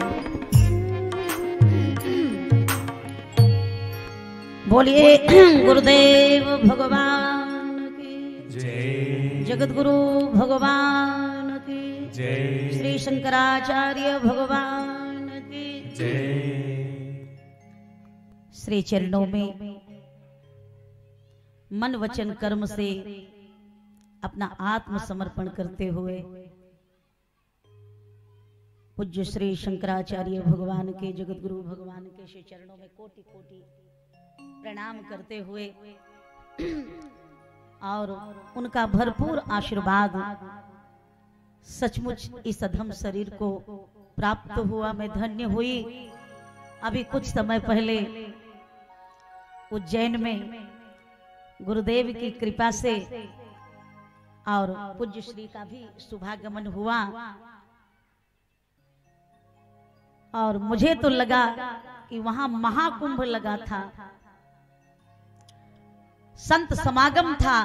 बोलिए गुरुदेव भगवान की
जय,
जगत गुरु भगवान की
जय,
श्री शंकराचार्य भगवान की
जय।
श्री चरणों में मन वचन कर्म से अपना आत्मसमर्पण करते हुए पूज्य श्री शंकराचार्य भगवान के, जगत गुरु भगवान के श्री चरणों में कोटि कोटि प्रणाम करते हुए और उनका भरपूर आशीर्वाद सचमुच इस अधम शरीर को प्राप्त हुआ, मैं धन्य हुई। अभी कुछ समय पहले उज्जैन में गुरुदेव की कृपा से और पूज्य श्री का भी शुभागमन हुआ और मुझे तो लगा कि वहां महाकुंभ लगा था, संत समागम था,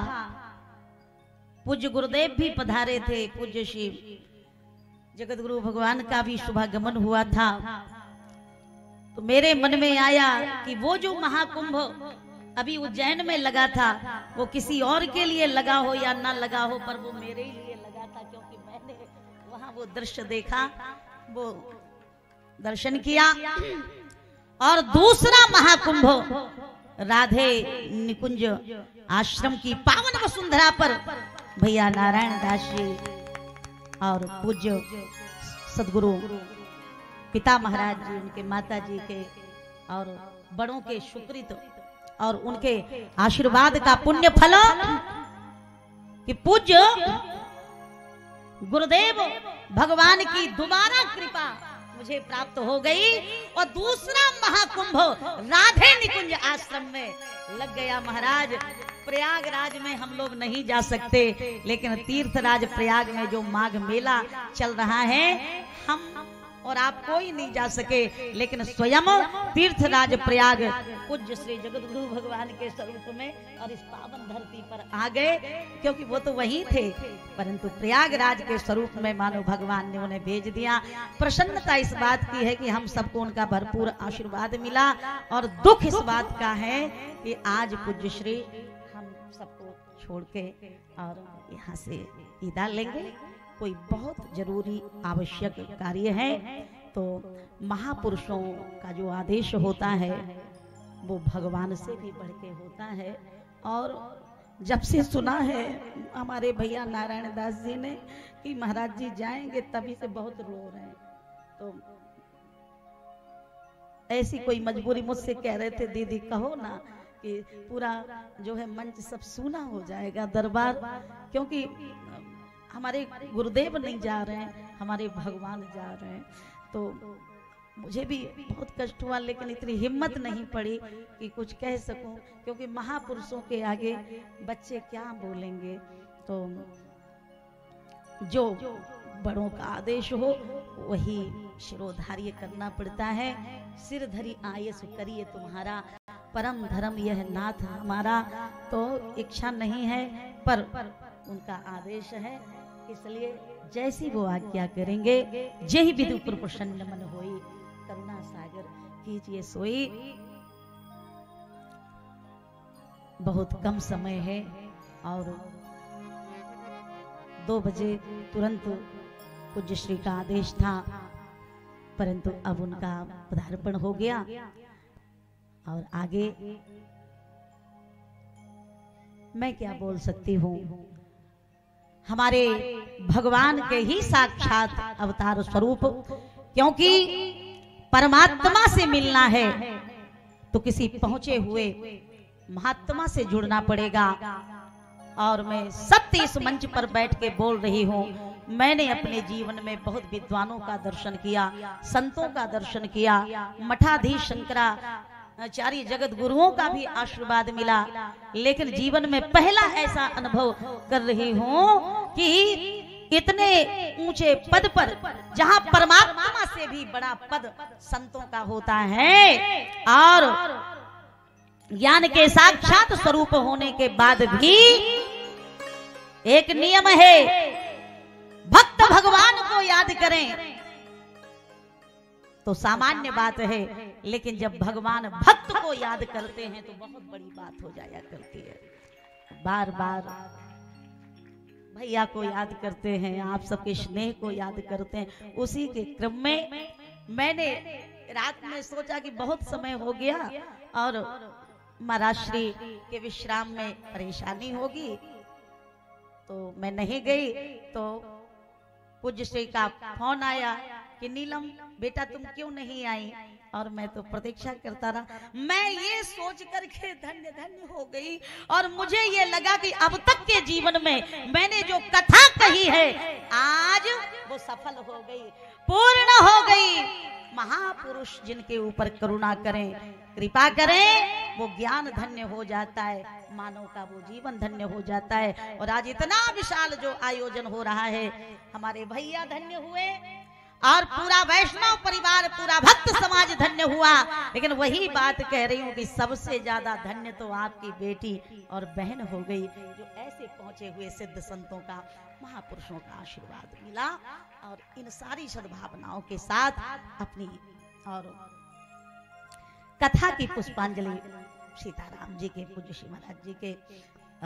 पूज्य गुरुदेव भी पधारे थे, पूज्य श्री जगत गुरु भगवान का भी शुभागमन हुआ था। तो मेरे मन में आया कि वो जो महाकुंभ अभी उज्जैन में लगा था वो किसी और के लिए लगा हो या ना लगा हो, पर वो मेरे लिए लगा था, क्योंकि मैंने वहां वो दृश्य देखा, वो दर्शन किया। और दूसरा महाकुंभ राधे निकुंज आश्रम की पावन वसुंधरा पर भैया नारायण दास जी और पूज्य सदगुरु पिता महाराज जी, उनके माता जी के और बड़ों के सुकृत और उनके आशीर्वाद का पुण्य फल कि पूज्य गुरुदेव भगवान की दोबारा कृपा मुझे प्राप्त हो गई और दूसरा महाकुंभ राधे निकुंज आश्रम में लग गया। महाराज, प्रयागराज में हम लोग नहीं जा सकते, लेकिन तीर्थराज प्रयाग में जो माघ मेला चल रहा है, हम और आप कोई नहीं जा सके, लेकिन स्वयं तीर्थराज प्रयाग पूज्य श्री जगत गुरु भगवान के स्वरूप में और इस पावन धरती पर आ गए, क्योंकि वो तो वहीं थे, परंतु प्रयागराज के स्वरूप में मानो भगवान ने उन्हें भेज दिया। प्रसन्नता इस बात की है कि हम सबको उनका भरपूर आशीर्वाद मिला, और दुख इस बात का है कि आज पूज्य श्री हम सबको छोड़ के और यहाँ से विदा लेंगे। कोई बहुत जरूरी आवश्यक कार्य है, तो महापुरुषों का जो आदेश होता है वो भगवान से भी बढ़ के होता है। और जब से सुना है हमारे भैया नारायण दास जी ने कि महाराज जी जाएंगे, तभी से बहुत रो रहे हैं। तो ऐसी कोई मजबूरी, मुझसे कह रहे थे दीदी कहो ना कि पूरा जो है मंच सब सूना हो जाएगा, दरबार, क्योंकि हमारे गुरुदेव नहीं जा रहे हैं, हमारे भगवान जा रहे हैं। तो मुझे भी बहुत कष्ट हुआ, लेकिन इतनी हिम्मत नहीं पड़ी कि कुछ कह सकूं, क्योंकि महापुरुषों के आगे बच्चे क्या बोलेंगे। तो जो बड़ों का आदेश हो वही शिरोधार्य करना पड़ता है। सिर धरी आयस करिए तुम्हारा, परम धर्म यह नाथ हमारा। तो इच्छा नहीं है, पर उनका आदेश है, इसलिए जैसी वो आज्ञा करेंगे। जय विधि पर प्रसन्न मन होई, करुणा सागर कीजिए सोई। बहुत कम समय है और 2 बजे तुरंत पूज्य श्री का आदेश था, परंतु अब उनका पदार्पण हो गया और आगे मैं क्या बोल सकती हूँ। हमारे भगवान के ही साक्षात अवतार स्वरूप, क्योंकि परमात्मा से मिलना है तो किसी पहुंचे हुए महात्मा से जुड़ना पड़ेगा। और मैं सत्य इस मंच पर बैठ के बोल रही हूँ, मैंने अपने जीवन में बहुत विद्वानों का दर्शन किया, संतों का दर्शन किया, मठाधीश शंकराचार्य जगत गुरुओं का भी आशीर्वाद मिला, लेकिन जीवन में पहला ऐसा अनुभव कर रही हूँ कि इतने ऊंचे पद पर, जहां परमात्मा से भी बड़ा पद संतों का होता है, और ज्ञान के साक्षात स्वरूप होने के बाद भी एक नियम है, भक्त भगवान को याद करें तो सामान्य बात है, लेकिन जब भगवान भक्त को याद करते हैं तो बहुत बड़ी बात हो जाया करती है। बार बार भैया को याद करते हैं, आप सबके स्नेह को याद करते हैं। उसी के क्रम में मैंने रात में सोचा कि बहुत समय हो गया और महाराज श्री के विश्राम में परेशानी होगी, तो मैं नहीं गई। तो पूज्य श्री का फोन आया कि नीलम बेटा तुम क्यों नहीं आई, और मैं तो प्रतीक्षा करता रहा। मैं ये सोच करके धन्य धन्य हो गई, और मुझे ये लगा कि अब तक के जीवन में मैंने जो कथा कही है आज वो सफल हो गई, पूर्ण हो गई। महापुरुष जिनके ऊपर करुणा करें, कृपा करें, वो ज्ञान धन्य हो जाता है, मानव का वो जीवन धन्य हो जाता है। और आज इतना विशाल जो आयोजन हो रहा है, हमारे भैया धन्य हुए और पूरा वैष्णव परिवार, पूरा भक्त समाज धन्य हुआ। लेकिन वही बात कह रही हूँ कि सबसे ज्यादा धन्य तो आपकी बेटी और बहन हो गई, जो ऐसे पहुंचे हुए सिद्ध संतों का, महापुरुषों का आशीर्वाद मिला। और इन सारी सद्भावनाओं के साथ अपनी और कथा की पुष्पांजलि सीताराम जी के, पूज्य श्री महाराज जी के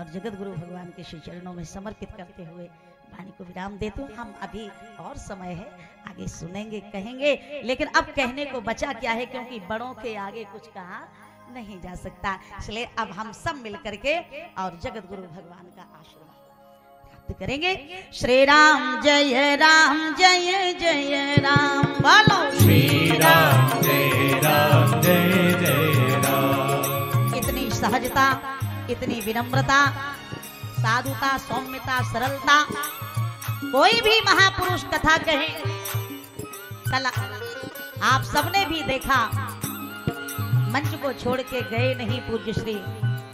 और जगत गुरु भगवान के श्री चरणों में समर्पित करते हुए वाणी को विराम देते हूँ। हम अभी और समय है, आगे सुनेंगे, कहेंगे, लेकिन अब कहने को बचा क्या है, क्योंकि बड़ों के आगे कुछ कहा नहीं जा सकता। इसलिए अब हम सब मिल करके और जगत गुरु भगवान का आशीर्वाद प्राप्त करेंगे। श्री राम जय राम, जय जय राम, बोलो
श्री राम जय राम, जय जय राम।
इतनी सहजता, इतनी विनम्रता, साधुता, सौम्यता, सरलता, कोई भी महापुरुष कथा कहे। कल आप सबने भी देखा, मंच को छोड़ के गए नहीं, पूज्य श्री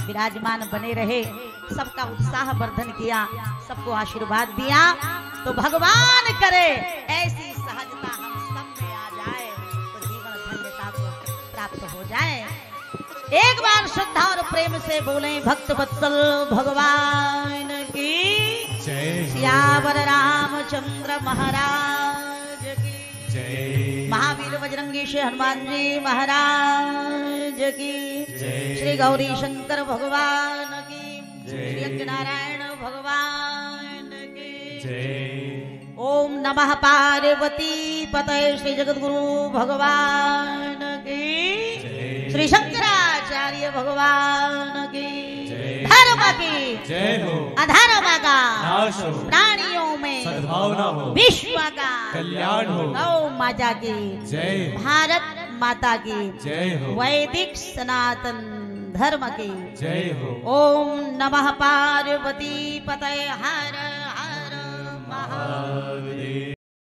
विराजमान बने रहे, सबका उत्साह वर्धन किया, सबको आशीर्वाद दिया। तो भगवान करे ऐसी सहजता हम सब में आ जाए, तो जीवन धन्यता को प्राप्त हो जाए। एक बार श्रद्धा और प्रेम से बोले, भक्त वत्सल भगवान की
जय,
सियावर रामचंद्र महाराज की
जय,
महावीर बजरंगी श्री हनुमान जी महाराज की
जय,
श्री गौरी शंकर भगवान की
जय,
श्री अज्ञ नारायण भगवान की
जय।
ओम नमः पार्वती पतये श्री जगत गुरु भगवान की
जय।
श्री शंकराचार्य भगवान की
जय।
धर्म की
जय हो,
अधर्म का
नाश हो,
प्राणियों में
सद्भावना हो,
विश्व का
कल्याण हो।
गौ माता की
जय,
भारत माता की
जय हो,
वैदिक सनातन धर्म की
जय हो।
ओम नमः पार्वती पतये हर हर महादेव।